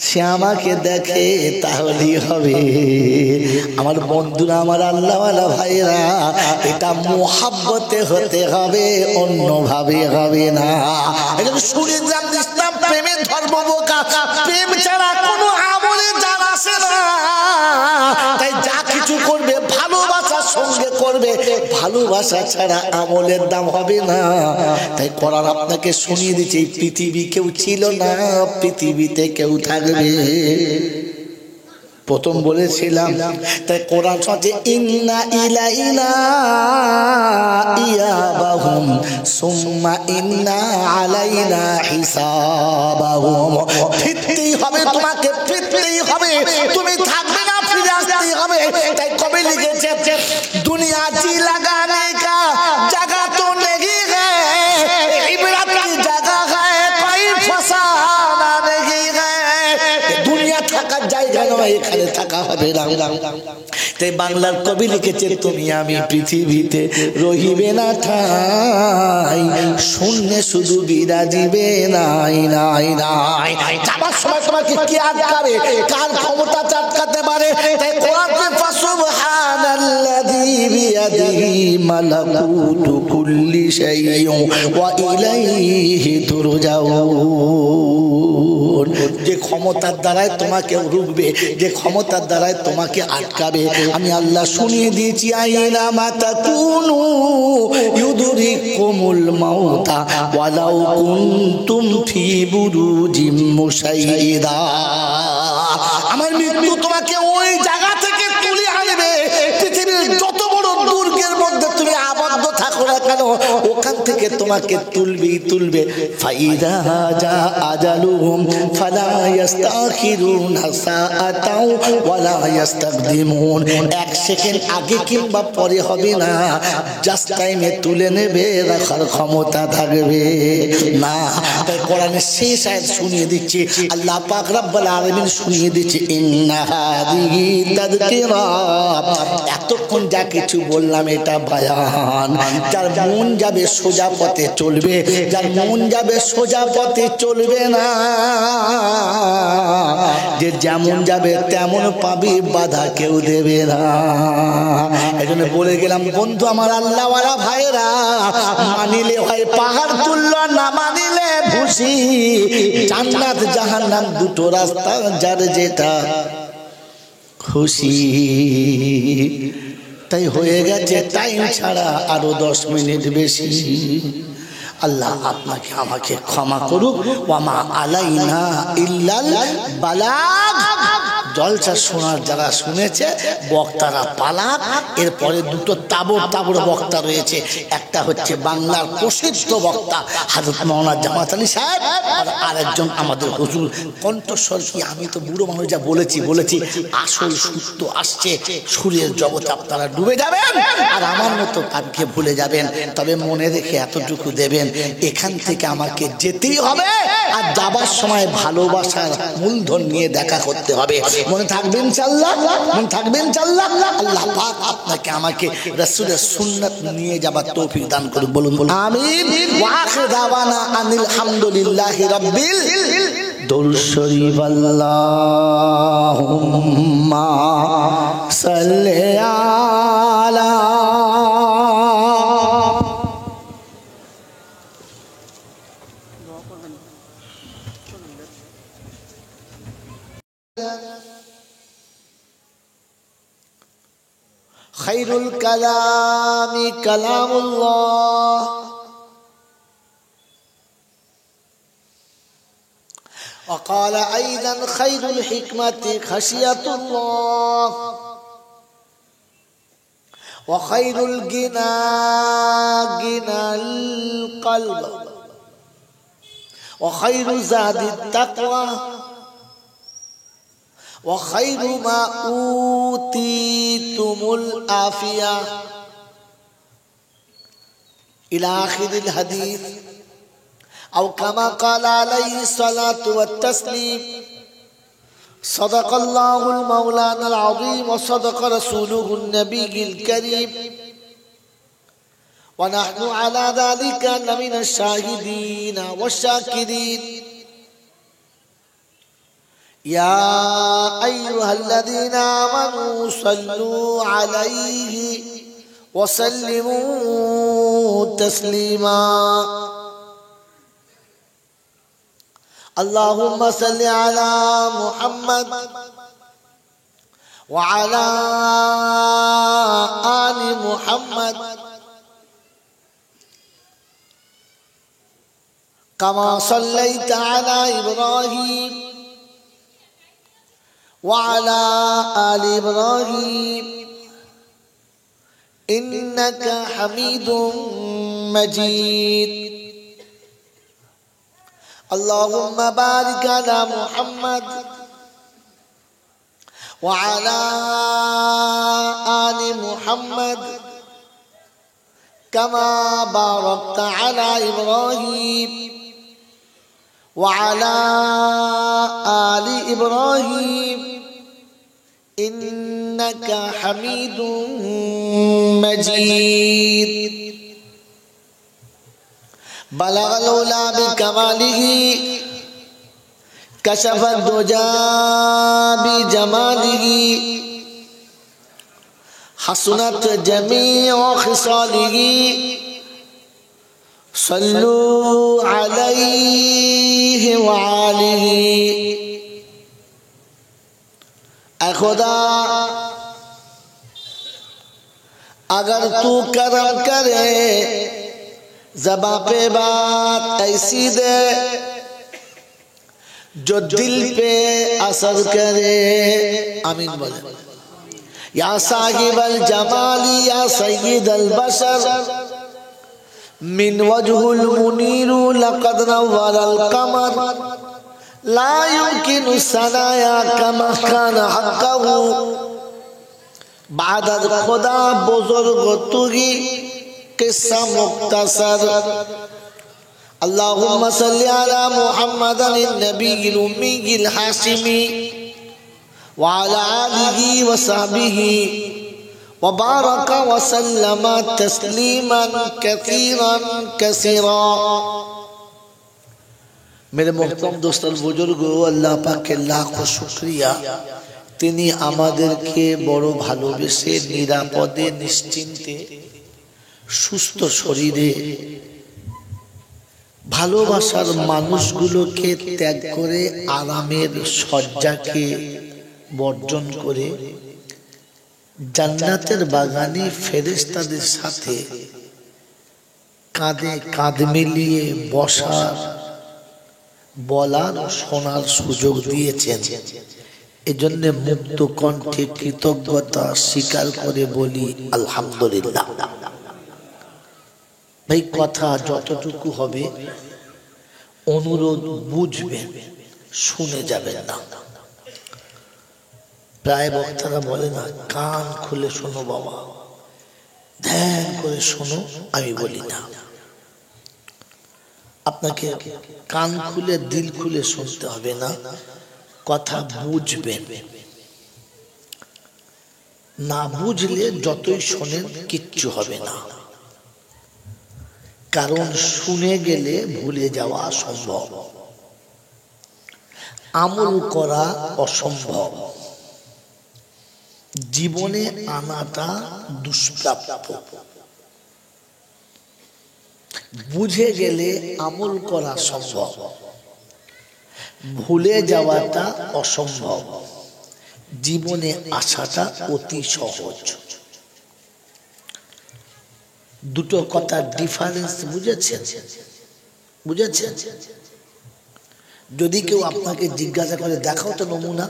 A: সে আমাকে দেখে তাহলেই হবে। আমার বন্ধুরা, আমার আল্লাহওয়ালা ভাইরা, এটা মুহাব্বতে হতে হবে, অন্যভাবে হবে না। এটা শুনে ইসলাম প্রেমের ধর্ম বোকা, প্রেম ছাড়া কোনো আমলে জান আসে না। তাই যা কিছু করবে ভালোবাসার সঙ্গে করবে, ভালোবাসা ছাড়া আমলের দাম হবে না। তাই কোরআন আপনাকে শুনিয়ে দিচ্ছে এই পৃথিবী কেউ ছিল না, পৃথিবীতে কেউ থাকবে। প্রথম বলেছিলাম, তাই কোরআন সাথে ইন্না ইলাইনা ইয়াবাহুম সুম্মা ইন্না আলাইনা হিসাবাহুম। ফিরতেই হবে তোমাকে, ফিরতেই হবে, তুমি থাকবে না, ফিরে আসতেই হবে। তাই কবে লিখেছে দুনিয়া জি লাগানে কা জায়গা তো নেই হে, ইবরাত কি জায়গা হে, কোই ফসানা নেই হে। দুনিয়া থাকার জায়গা নয়, এখানে থাকা হবে না। তাই বাংলার কবি লিখেছে তুমি আমি পৃথিবীতে রহিবে না ঠাই, শূন্যে শুধু বিরাজিবে নাই নাই নাই। যাবার সময় তোমাকে কি আটকাবে, কার ক্ষমতা আটকাতে পারে? তাই কোরআনে ফাসুবহানাল্লাযী বিয়াদিহি মালাকুতু কুল্লি শাইইন ওয়া ইলাইহি তুরজাউন। যে ক্ষমতার দ্বারাই তোমাকে রুখবে, যে ক্ষমতার দ্বারাই তোমাকে আটকাবে, আমি আল্লাহ শুনিয়ে দিয়েছি আইনা মাতা কুনু ইউদরিকুমুল মাউতা ওয়ালাউ কুনতুম ফি বুরুজিম মুশাইয়্যিদা। আমার মৃত্যু তোমাকে ওই জায়গা থেকে তুলে আনবে। পৃথিবীর যত বড় দুর্গের মধ্যে তুমি আবদ্ধ থাকো না কেন, ওখান থেকে তোমাকে তুলবেই তুলবে। ফাইদা জা আজালুহুম ফালা ইস্তাখিরুনা সাআতাও ওয়ালা ইস্তাকদিমুন। এক সেকেন্ড আগে কিংবা পরে হবে না, জাস্ট টাইমে তুলে নেবে, রাখার ক্ষমতা থাকবে না। তাই কোরআনের শেষ আয়াত শুনিয়ে দিচ্ছি, আল্লাহ পাক রব্বুল আলামিন শুনিয়ে দিচ্ছে ইন্না হাযিহি তাযকিরা। এতক্ষণ যা কিছু বললাম এটা বায়ান। যার মন যাবে সোজা পথে চলবে, যার মন যাবে সোজা পথে চলবে না। যে যেমন যাবে তেমন পাবি, বাধা কেউ দেবে না। এই জন্য বলে গেলাম বন্ধু আমার আল্লাহওয়ালা ভাইরা, মানিলে হয় পাহাড় তুলল, না মানিলে ভুসি। জান্নাত জাহান্নাম দুটো রাস্তা, যার যেটা খুশি। তাই হয়ে গেছে টাইম ছাড়া আরো 10 মিনিট বেশি। আল্লাহ আপনাকে আমাকে ক্ষমা করুক। ওয়ামা আলাইনা ইল্লাল বালাগ। জলসা শোনার যারা শুনেছে বক্তারা পালাক। এরপরে দুটো তাবড় বক্তা রয়েছে, একটা হচ্ছে বাংলার প্রসিদ্ধ বক্তা হযরত মাওলানা জামাত আলী সাহেব, আর আরেকজন আমাদের হুজুর। কণ্ঠস্বর কি আমি তো বুড়ো মানুষ যা বলেছি, আসল সুস্থ আসছে। সুরের জগতে আপনারা ডুবে যাবেন, আর আমার মতো কানকে ভুলে যাবেন। তবে মনে রেখে এতটুকু দেবেন, এখান থেকে আমাকে যেতেই হবে, আর যাবার সময় ভালোবাসার মূলধন নিয়ে দেখা করতে হবে। মনে থাকবেন ইনশাআল্লাহ, মনে থাকবেন ইনশাআল্লাহ। আল্লাহ পাক আপনাকে আমাকে রাসূলের সুন্নাত নিয়ে যাবার তৌফিক দান করুন। বলুন আমিন। ওয়া আখির দাওয়ানা আনিল হামদুলিল্লাহি রাব্বিল দুরূদ শরীফ। আল্লাহুম্মা সাল্লি আলা খায়রুল কালামি কালামুল্লাহ وقال أيضا خير الحكمة خشية الله وخير الغنى غنى القلب وخير زاد التقوى وخير ما أوتيتم العافية إلى آخر الحديث، أو كما قال عليه الصلاة والتسليم. صدق الله المولانا العظيم وصدق رسوله النبي الكريم، ونحن على ذلك لمن الشاهدين والشاكرين. ইয়া আইয়ুহাল্লাযীনা আমানু সাল্লু আলাইহি ওয়া সাল্লিমু তাসলিমা আল্লাহুম্মা সাল্লি আলা মুহাম্মাদ ওয়া আলা আলি মুহাম্মাদ কামা সাল্লাইতা আলা ইব্রাহিম وعلى آل إبراهيم إنك حميد مجيد اللهم بارك على محمد وعلى آل محمد كما باركت على إبراهيم وعلى آل إبراهيم إنك حميد مجيد بلغ العلا بكماله كشف الدجى بجماله حسنت جميع خصاله صلوا عليه وآله ऐ खुदा अगर तू करम करे ज़बां पे बात ऐसी दे जो दिल पे असर करे आमीन बोले या साहिबल जमाली या सय्यिदल बशर मिन वजहुल मुनीरु लक़द नव्वरल क़मर ला युमकिनु सनाया कमा कान हक़्क़हु बाद खुदा बुजुर्ग तुगी किस्सा मुख्तसर अल्लाहुम्मा सल्ली अला मुहम्मदिन नबील उम्मील हाशिमी व अला आलिहि व सहबिहि व बारक व सल्लम तस्लीमन कसीरन कसीरा मेरे मोहतरम दोस्तों बुजुर्गो अल्लाह पाक के लाखों शुक्रिया तिनी आमादेरके बड़ो भालोबेसे निरापदे निश्चिंते सुस्थ शरीरे भालोबासार मानुषगुलोके त्याग करे आरामेर शय्याके बर्जन करे জান্নাতের বাগানে ফেরেশতাদের সাথে কাঁধে কাঁধ মিলিয়ে বসার বলার শোনার সুযোগ দিয়েছেন এজন্য মুক্ত কণ্ঠে কৃতজ্ঞতা স্বীকার করে বলি আলহামদুলিল্লাহ ভাই কথা যতটুকু হবে অনুরোধ বুঝবেন শুনে যাবেন না প্রায় বক্তারা বলে না কান খুলে শোনো বাবা ধ্যান করে শোনো আমি বলি না আপনাকে কান খুলে দিল খুলে শুনতে হবে না কথা বুঝবেন না বুঝলে যতই শোনেন কিচ্ছু হবে না কারণ শুনে গেলে ভুলে যাওয়া সম্ভব আমল করা অসম্ভব জীবনে আনাটা দুষ্প্রাপ্য বুঝে গেলে আমল করা সম্ভব ভুলে যাওয়াটা অসম্ভব জীবনে আসাটা অতি সহজ দুটো কথার ডিফারেন্স বুঝেছেন বুঝেছেন যদি কেউ আপনাকে জিজ্ঞাসা করে দেখাও তো নমুনা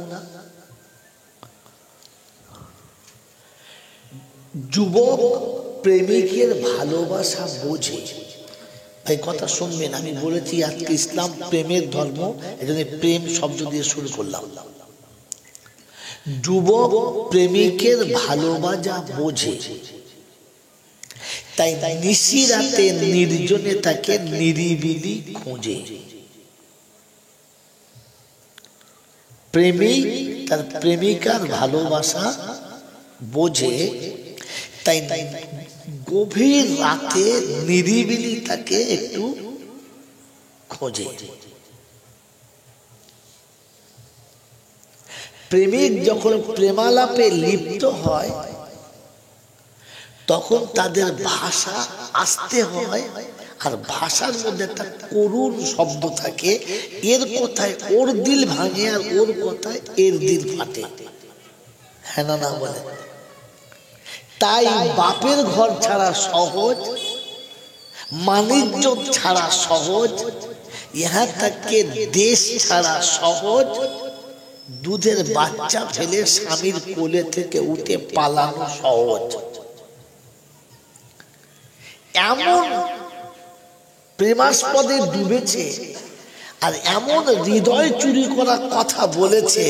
A: যুবক প্রেমিকের ভালোবাসা বোঝে ভাই কথা শুনবেন আমি বলেছি আজকে ইসলাম প্রেমের ধর্ম এজন্য প্রেম শব্দ দিয়ে শুরু করলাম যুবক প্রেমিকের ভালোবাসা বোঝে তাই নিশি রাতে নির্জনে তাকে নিরিবিলি খোঁজে প্রেমিক তার প্রেমিকার ভালোবাসা বোঝে তাই গভীর রাতে নিরিবিলি তাকে একটু খোঁজে প্রেমিক যখন প্রেমালাপে লিপ্ত হয় তখন তাদের ভাষা আসতে হয়, আর ভাষার মধ্যে একটা করুণ শব্দ থাকে, এর কথায় ওর দিল ভাঙে আর ওর কথায় এর দিল ফাটে। হ্যাঁ না বলে? তাই বাপের ঘর ছাড়া সহজ, মানিজ্য ছাড়া সহজ, ইহা থেকে দেশ ছাড়া সহজ, দুধের বাচ্চা ফেলে স্বামীর কোলে থেকে উঠে পালানো সহজ। এমন প্রেমাস্পদে ডুবেছে আর এমন হৃদয় চুরি করা কথা বলেছে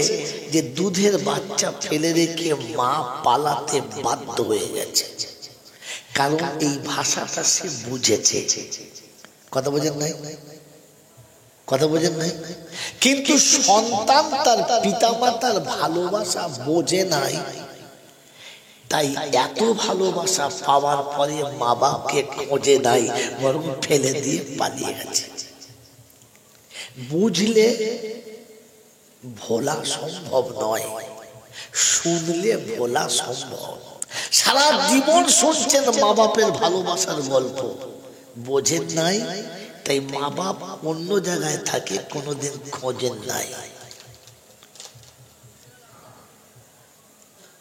A: যে দুধের বাচ্চা ফেলে রেখে মা পালাতে বাধ্য হয়ে গেছে, কারণ এই ভাষাটা সে বুঝেছে। কথা বোঝেন নাই? কথা বোঝেন নাই? কিন্তু সন্তান তার পিতামাতার ভালোবাসা বোঝে নাই, তাই এত ভালোবাসা পাওয়ার পরে মা বাপকে খোঁজে নাই, বরং ফেলে দিয়ে পালিয়ে গেছে। বুঝলে ভোলা সম্ভব নয়, শুনলে ভোলা সম্ভব। সারা জীবন শুনছেন মা বাপের ভালোবাসার গল্প, বোঝেন নাই, তাই মা বাপ অন্য জায়গায় থাকে, কোনোদিন খোঁজেন নাই।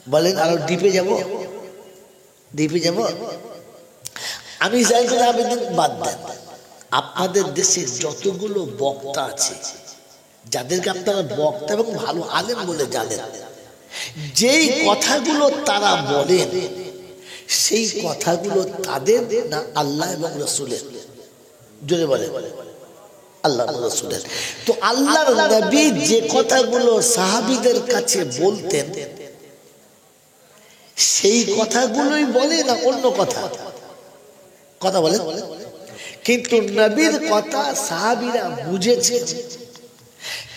A: বলেন আরো ডিপে যাব? ডিপে যাব? আমি চাইছি আবেদন বাদ দেন। আপনাদের দেশে যতগুলো বক্তা আছে, যাদেরকে আপনারা বক্তা এবং ভালো আলেম বলে জানেন, যেই কথাগুলো তারা বলেন সেই কথাগুলো তাদের না আল্লাহ এবং রসুলের? জোরে বলে আল্লাহ রসুলের। তো আল্লাহর নবী যে কথাগুলো সাহাবীদের কাছে বলতেন সেই কথাগুলোই বলে না অন্য কথা? কথা বলে। কিন্তু নবীর কথা সাহাবীরা বুঝেছে,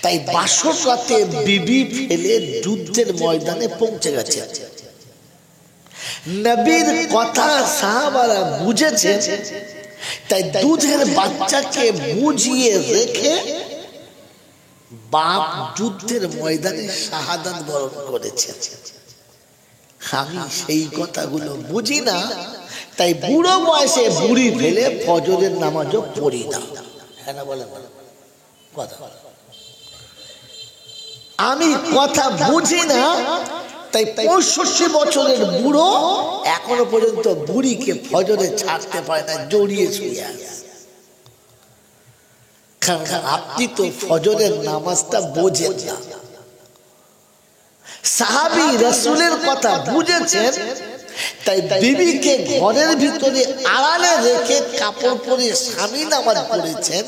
A: তাই বাসর রাতে বিবি ফেলে যুদ্ধের ময়দানে পৌঁছে গেছে। নবীর কথা সাহাবারা বুঝেছে, তাই দুধের বাচ্চাকে বুঝিয়ে রেখে বাপ যুদ্ধের ময়দানে শাহাদাত বরণ করেছে। আমি সেই কথাগুলো বুঝি না, তাই বুড়ো বয়সে বুড়ি ফেলে ফজরের নামাজও পড়ি না। হ্যাঁ না বলেন? কথা আমি কথা বুঝি না, তাই 65 বছরের বুড়ো এখনো পর্যন্ত বুড়িকে ফজরে ছাড়তে পারে না, জড়িয়ে শুয়ে আছে। কারণ আপনি তো ফজরের নামাজটা বোঝেন না। সাহাবী রাসূলের কথা বুঝেছেন, তাই বিবিকে ঘরের ভিতরে আড়ালে রেখে কাপড় পরে স্বামী নামাজ পড়েছেন,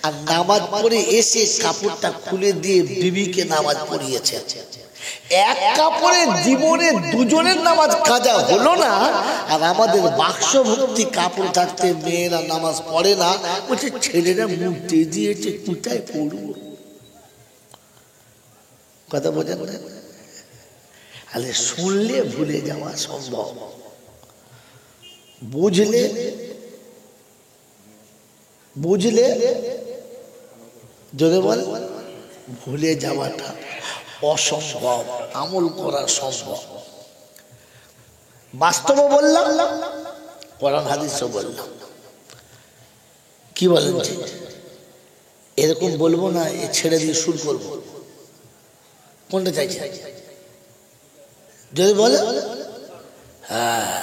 A: আর নামাজ পড়ে এসে কাপড়টা খুলে দিয়ে বিবিকে নামাজ পড়িয়েছেন। এক কাপড়ে জীবনে দুজনের নামাজ কাজা হলো না, আর আমাদের বাক্স ভর্তি কাপড় থাকতে মেয়েরা নামাজ পড়ে না, বলছে ছেলেরা মুক্তি দিয়েছে, কোথায় পড়বো? কথা বোঝেন না? তাহলে শুনলে ভুলে যাওয়া সম্ভব, বুঝলে বুঝলে যদি বল ভুলে যাওয়াটা অসম্ভব, আমল করা সম্ভব। বাস্তব বললাম, কোরআন হাদিসও বললাম। কি বলেন? এরকম বলবো না, এ ছেড়ে দিয়ে শুরু করবো? কোনটা চাইছে? যদি বলে হ্যাঁ,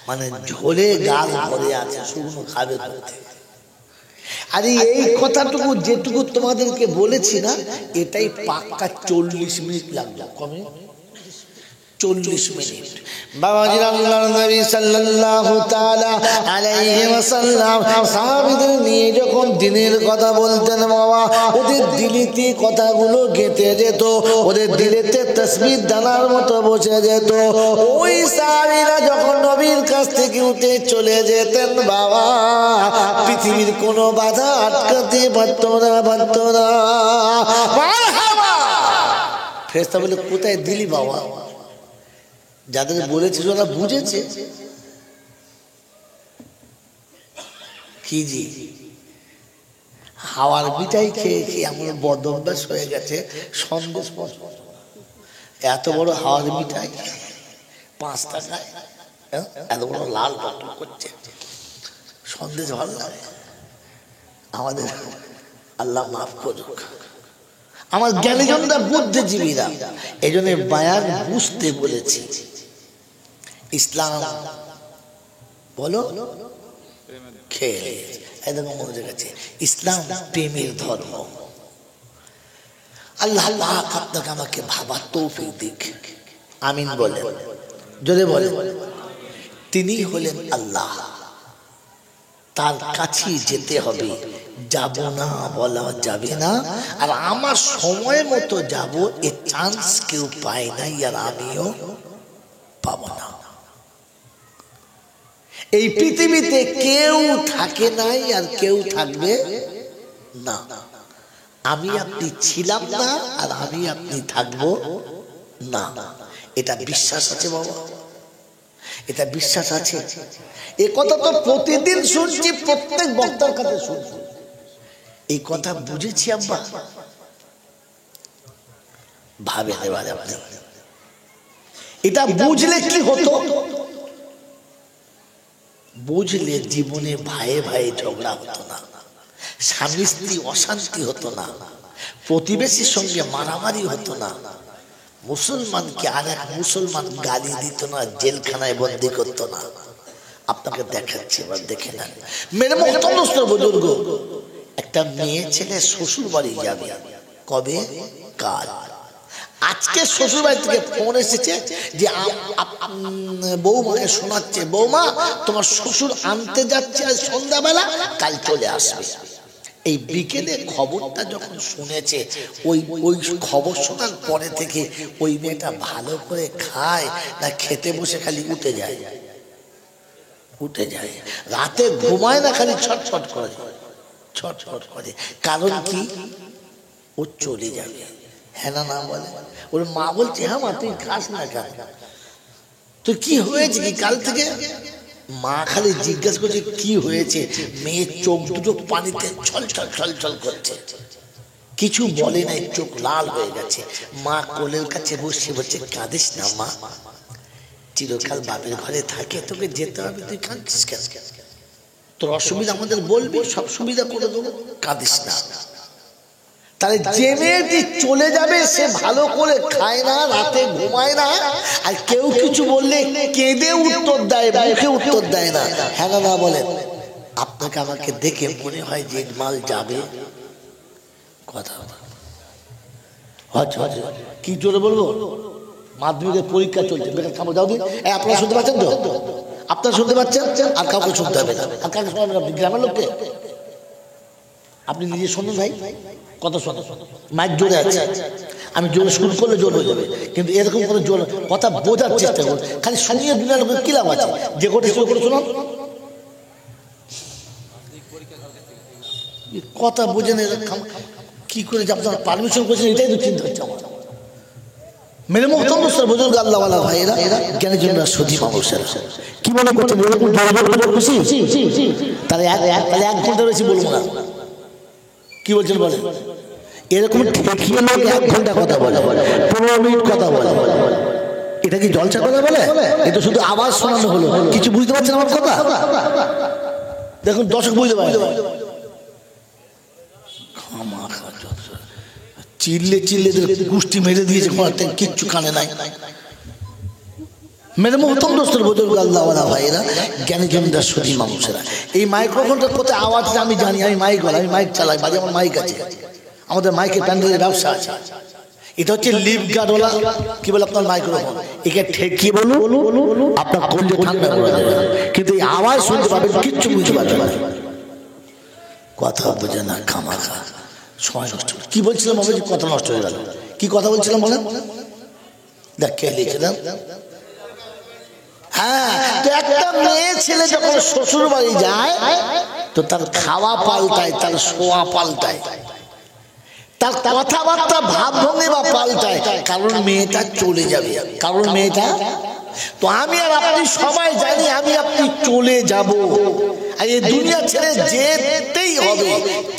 A: মানে ঝোলে গাল ভরে আছে, শুকনো খাবে করতে। আরে এই কথাটুকু যেটুকু তোমাদেরকে বলেছি না, এটাই পাক্কা 40 মিনিট লাগলো। কমে 40 মিনিট। বাবাজি আল্লাহর নবী সাল্লাল্লাহু তাআলা আলাইহি ওয়াসাল্লাম সাহাবীদের নিয়ে যখন দ্বীনের কথা বলতেন, বাবা ওদের দিলেতে কথাগুলো গেঁথে যেত, ওদের দিলেতে তাসবিহ দানার মতো বসে যেত। ওই সাহাবীরা যখন নবীর কাছ থেকে উঠে চলে যেতেন, বাবা পৃথিবীর কোনো বাধা আটকাতে পারতো না। মারহাবা! ফেরেশতা বলে কোথায় দিলি বাবা? যাদের বলেছে ওরা বুঝেছে। কি জি হাওয়ার মিঠাই খেয়ে খেয়ে আমার বদ অভ্যাস হয়ে গেছে সন্দেশ পছন্দ। এত বড় হাওয়ার মিঠাই 5 টাকায়, এত বড় লাল টকটক করছে, সন্দেশ ভালো লাগে আমাদের। আল্লাহ মাফ করুক। আমার জ্ঞানীজনরা বুদ্ধিজীবীরা এই জন্য বায়ান বুঝতে বলেছি। ইসলাম বলো খেয়ে একদম মনে গেছে, ইসলাম প্রেমের ধর্ম। আল্লাহ পাক আপনাকে আমাকে ভাবার তৌফিক দিক, আমিন বলে যদি বলে। তিনি হলেন আল্লাহ, তার কাছে যেতে হবে, যাব না বলা যাবে না। আর আমার সময় মতো যাব এ চান্স কেউ পায় নাই, আর আমিও পাবো না। এই পৃথিবীতে কেউ থাকে নাই আর কেউ থাকবে না। আমি আপনি ছিলাম না আর আমি আপনি থাকবো না। এটা বিশ্বাস আছে বাবা, এটা বিশ্বাস আছে। এই কথা তো প্রতিদিন শুনছি, প্রত্যেক বক্তার কাছে শুনছি। এই কথা বুঝেছি আব্বা, ভাবে এবারে আপনি এটা বুঝলে কি হতো? বুঝলে জীবনে ভাইয়ে ভাইয়ে ঝগড়া হতো না, স্বামী স্ত্রী অশান্তি হতো না, প্রতিবেশীর সঙ্গে মারামারি হতো না, মুসলমানকে আর এক মুসলমান গালি দিত না, জেলখানায় বন্দি করতো না। আপনাকে দেখাচ্ছি, এবার দেখে নেন। মেরে মহতমস্ত বুজুর্গ, একটা মেয়ে ছেলে শ্বশুর বাড়ি যাবে কবে? কাল। আজকে শ্বশুর বাড়ি থেকে ফোন এসেছে যে বৌমাকে শোনাচ্ছে, বৌমা তোমার শ্বশুর আনতে যাচ্ছে আজ সন্ধ্যাবেলা, কাল চলে আসবে। এই বিকেলে খবরটা যখন শুনেছে, ওই খবর শোনার পরে থেকে ওই মেয়েটা ভালো করে খায় না, খেতে বসে খালি উঠে যায়, রাতে ঘুমায় না, খালি ছটফট করে, ছটফট করে। কারণ কি? ও চলে যাবে। হ্যাঁ না না বলে। ওর মা বলছে, হ্যাঁ মা তুই খাস না কেন, তো কি হয়েছে কি কাল থেকে? মা খালি জিজ্ঞাসা করছে কি হয়েছে। মেয়ের চোখ দুটো পানিতে ছলছল ছলছল করছে, কিছু বলে নাই, চোখ লাল হয়ে গেছে। মা কোলের কাছে বসে বলছে, কাঁদিস না মা, চিরকাল বাপের ঘরে থাকে, তোকে যেতে হবে, তুই কাঁদছিস কেন? তোর অসুবিধা আমাদের বলবি, সব সুবিধা করে দেবো, কাঁদিস না। তাহলে যে মেয়েটি চলে যাবে সে ভালো করে খায় না, রাতে ঘুমায় না, আর কেউ কিছু বললে কেঁদে উত্তর দেয়, মুখে উত্তর দেয় না। হ্যাঁ না বলেন? আপনাকে আমাকে দেখে মনে হয় যে মাল যাবে। কথা কি জোরে বলবো? মাধ্যমিকের পরীক্ষা চলছে, বেকার খাবো যাও দিন। আপনারা শুনতে পাচ্ছেন তো? আপনারা শুনতে পাচ্ছেন? আর কাউকে শুনতে হবে না। আর কাউকে শোনাবেন আপনি গ্রামের লোককে? আপনি নিজে শুনুন ভাই, কত শোনো, মাইক জোরে আছে, আমি জোরে শুরু করলে জোর হয়ে যাবে, কিন্তু এরকম করে জোর কথা বোঝার চেষ্টা করুন। খালি শুনিয়ে দুনিয়ার লোকের কি লাভ আছে? যে কোটা শুরু করে শুনুন, কথা বোঝেন কি করে যে আপনারা পারমিশন করেছেন, এটাই তো চিন্তা হচ্ছে আমার। মেরে মুহতরম বুজুর্গ আল্লাহওয়ালা ভাইয়েরা, জ্ঞানী জনরা, সতী মানুষেরা, কি মনে করছেন এরকম খুশি? তাহলে 1 ঘন্টা বেশি বলবো না। কি বলছেন বলেন? এরকম ঠেকিয়ে লোক 1 ঘন্টা কথা বলে, 15 মিনিট কথা বলে, এটা কি জলসা কথা বলে? এটা শুধু আওয়াজ শোনানো হলো, কিছু বুঝতে পারছেন আমার কথা? দেখুন দর্শক বুঝতে পারে, চিল্লে চিল্লে গুষ্টি মেরে দিয়েছে, কিচ্ছু কানে নাই। মেরে মহতম দোস্তর বুজুর্গ আল্লাহওয়ালা ভাইয়েরা, জ্ঞানী জনরা, সতী মানুষেরা, এই মাইক্রোফোনটার কোথায় আওয়াজটা আমি জানি, আমি মাইক বলা, আমি মাইক চালাই, বাড়ি আমার মাইক আছে, আমাদের মাইকের প্যান্ডেলের ব্যবসা আছে। এটা হচ্ছে লিপ গার্ডওয়ালা, কি বলে আপনার মাইক্রোফোন, একে ঠেকিয়ে বলুন আপনার কলজে ঠান্ডা করে দেবে, কিন্তু এই আওয়াজ শুনতে পাবেন, কিচ্ছু বুঝতে পারবেন না। কথা বোঝে না, খামাখা সময় নষ্ট। কি বলছিলাম আমি? কথা নষ্ট হয়ে গেল। কি কথা বলছিলাম বলেন? দেখ কে লিখে দেন। হ্যাঁ, তো একটা মেয়ে ছেলে যখন শ্বশুর বাড়ি যায়, তো তার খাওয়া পাল্টায়, তার শোয়া পাল্টায়, তার কথাবার্তা ভাবভঙ্গি বা পাল্টায়, কারণ মেয়েটা চলে যাবে, কারণ মেয়েটা। তো আমি আর আপনি সবাই জানি আমি আপনি চলে যাব, আর এই দুনিয়া ছেড়ে যেতেই হবে,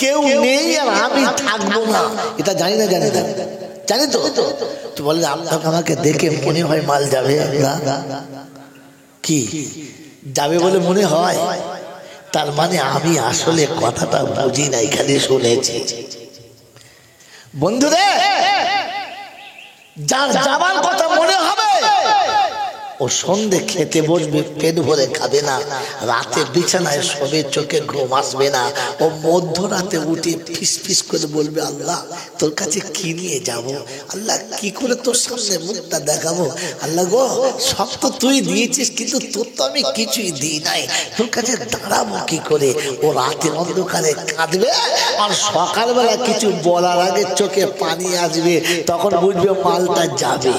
A: কেউ নেই আর আমি থাকবো না, এটা জানি না জানি তো। তো বলেন আপনাকে আমাকে দেখে মনে হয় মাল যাবে না, কি যাবে বলে মনে হয়? তার মানে আমি আসলে কথাটা বুঝি না, এখানে শুনেছি। বন্ধুরে, যার যাবার কথা মনে হবে ও সন্ধে খেতে বসবে, পেট ভরে খাবে না, রাতে বিছানায় শোবে, চোখে ঘুম আসবে না, ও মধ্যরাতে উঠে ফিস ফিস করে বলবে, আল্লাহ তোর কাছে কি নিয়ে যাব, আল্লাহ কি করে তোর সামনে মুখটা দেখাবো, আল্লাহ গো সব তো তুই দিয়েছিস কিন্তু তোর তো আমি কিছুই দিই নাই, তোর কাছে দাঁড়াবো কি করে। ও রাতে অন্ধকারে কাঁদবে আর সকালবেলা কিছু বলার আগে চোখে পানি আসবে, তখন বুঝবে মালটা যাবে।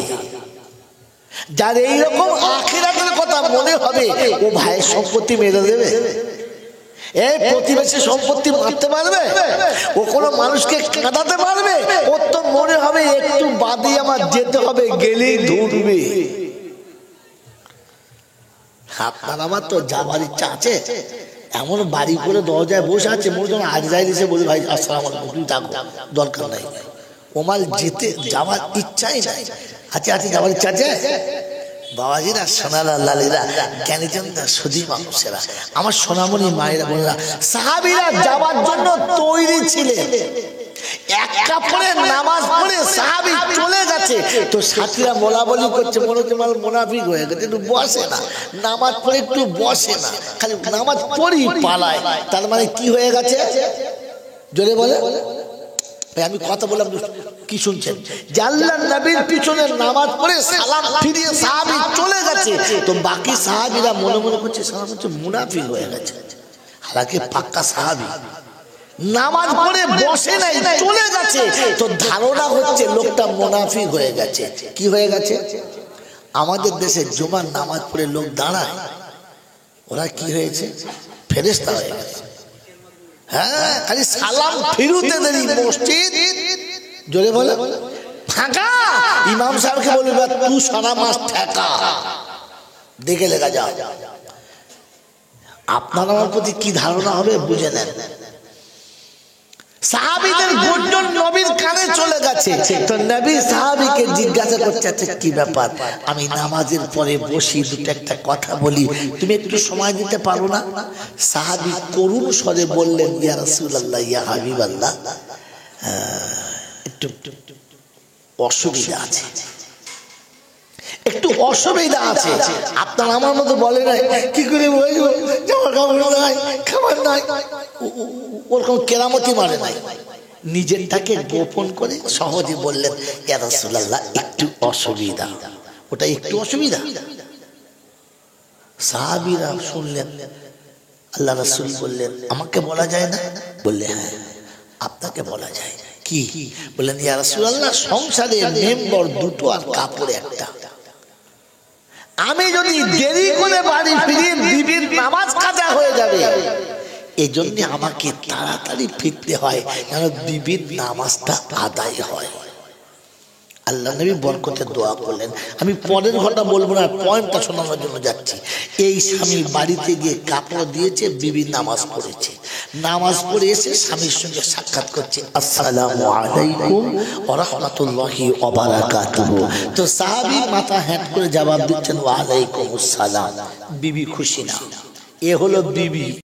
A: যার এইরকম আখিরাতের কথা মনে হবে ও ভাইয়ের সম্পত্তি মেরে দেবে, এই প্রতিবেশী সম্পত্তি মারতে পারবে, ও কোনো মানুষকে কাঁদাতে পারবে, ওর তো মনে হবে একটু বাদে আমার যেতে হবে, গেলেই ধরবে। আপনার আমার তো যাবার ইচ্ছা আছে, এমন বাড়ি করে দরজায় বসে আছে, মনে যখন আজ যাই দিছে বলে ভাই আসসালামু আলাইকুম, তুমি থাকো, দরকার নাই, ওমাল যেতে যাওয়ার ইচ্ছাই নাই। আচ্ছা যাওয়ার ইচ্ছা আছে বাবাজিরা, সোনারা, লালীরা, জ্ঞানীজনরা, সুধী মানুষেরা, আমার সোনামণি মায়েরা, বোনেরা, সাহাবীরা যাওয়ার জন্য তৈরি ছিলেন। এক কাপড়ে নামাজ পড়ে সাহাবী চলে গেছে, তো সাথীরা বলাবলি করছে, মনে হচ্ছে মাল মুনাফিক হয়ে গেছে, একটু বসে না, নামাজ পড়ে একটু বসে না, খালি নামাজ পড়ি পালায়। তার মানে কি হয়ে গেছে জোরে বলে? আমি কথা বললাম কি শুনছেন? আল্লাহর নবীর পিছনে নামাজ পড়ে সালাম ফিরিয়ে সাহাবী চলে গেছে, তো বাকি সাহাবীরা মনে মনে করছে সালাম হচ্ছে মুনাফিক হয়ে গেছে, হালাকি পাক্কা সাহাবী, নামাজ পড়ে বসে নাই, চলে গেছে, তো ধারণা হচ্ছে লোকটা মুনাফিক হয়ে গেছে। কি হয়ে গেছে? আমাদের দেশে জুমার নামাজ পড়ে লোক দাঁড়ায়, ওরা কি হয়েছে? ফেরেশতা হয়ে গেছে। হ্যাঁ, খালি সালাম ফিরুতে দেরি, মসজিদ জোরে বলে ফাঁকা। ইমাম সাহেবকে বলবে তুই সারা মাস ঠেকা, দেখে লেখা যাও। আপনার আমার প্রতি কি ধারণা হবে বুঝে নেন। সাহাবীদের গর্জন নবীর কানে চলে গেছে, তো নবী সাহাবীকে জিজ্ঞাসা করছে, আচ্ছা কি ব্যাপার, আমি নামাজের পরে বসি, দুটো একটা কথা বলি, তুমি একটু সময় দিতে পারো না? সাহাবী করুণ স্বরে বললেন, ইয়া রাসূলুল্লাহ, ইয়া হাবিবাল্লাহ, একটু অসুবিধা আছে, একটু অসুবিধা আছে। আপনার আমার মতো বলে নাই কি করে বলবো, জামা কাপড় নাই, খাবার নাই, ওরকম কেরামতি মানে নাই, নিজেরটাকে গোপন করে সহজে বললেন, ইয়া রাসূলুল্লাহ একটু অসুবিধা, ওটা একটু অসুবিধা। সাহাবীরা শুনলেন, আল্লাহ রাসূল বললেন, আমাকে বলা যায় না? বললে হ্যাঁ আপনাকে বলা যায়। কি? বললেন, ইয়া রাসূলুল্লাহ সংসারে মেম্বার দুটো আর কাপড় একটা, আমি যদি দেরি করে বাড়ি ফিরি বিবির নামাজ কাজা হয়ে যাবে, এই জন্য আমাকে তাড়াতাড়ি ফিরতে হয় যেন বিবির নামাজটা আদায় হয়। আল্লাহ নবী বরকতের দোয়া করলেন। আমি পরের ঘটনা বলবো না, পয়েন্টটা শোনানোর জন্য যাচ্ছি। এই স্বামী বাড়িতে গিয়ে কাপড় দিয়েছে, বিবি নামাজ পড়েছে, নামাজ পড়ে এসে স্বামীর সঙ্গে সাক্ষাৎ করছে, আসসালামু আলাইকুম ওয়া রাহমাতুল্লাহি ওয়া বারাকাতুহু। তো সাহাবী মাথা হ্যাট করে জবাব দিচ্ছেন, ওয়া আলাইকুম আসসালাম। বিবি খুশি না, এ হলো বিবি।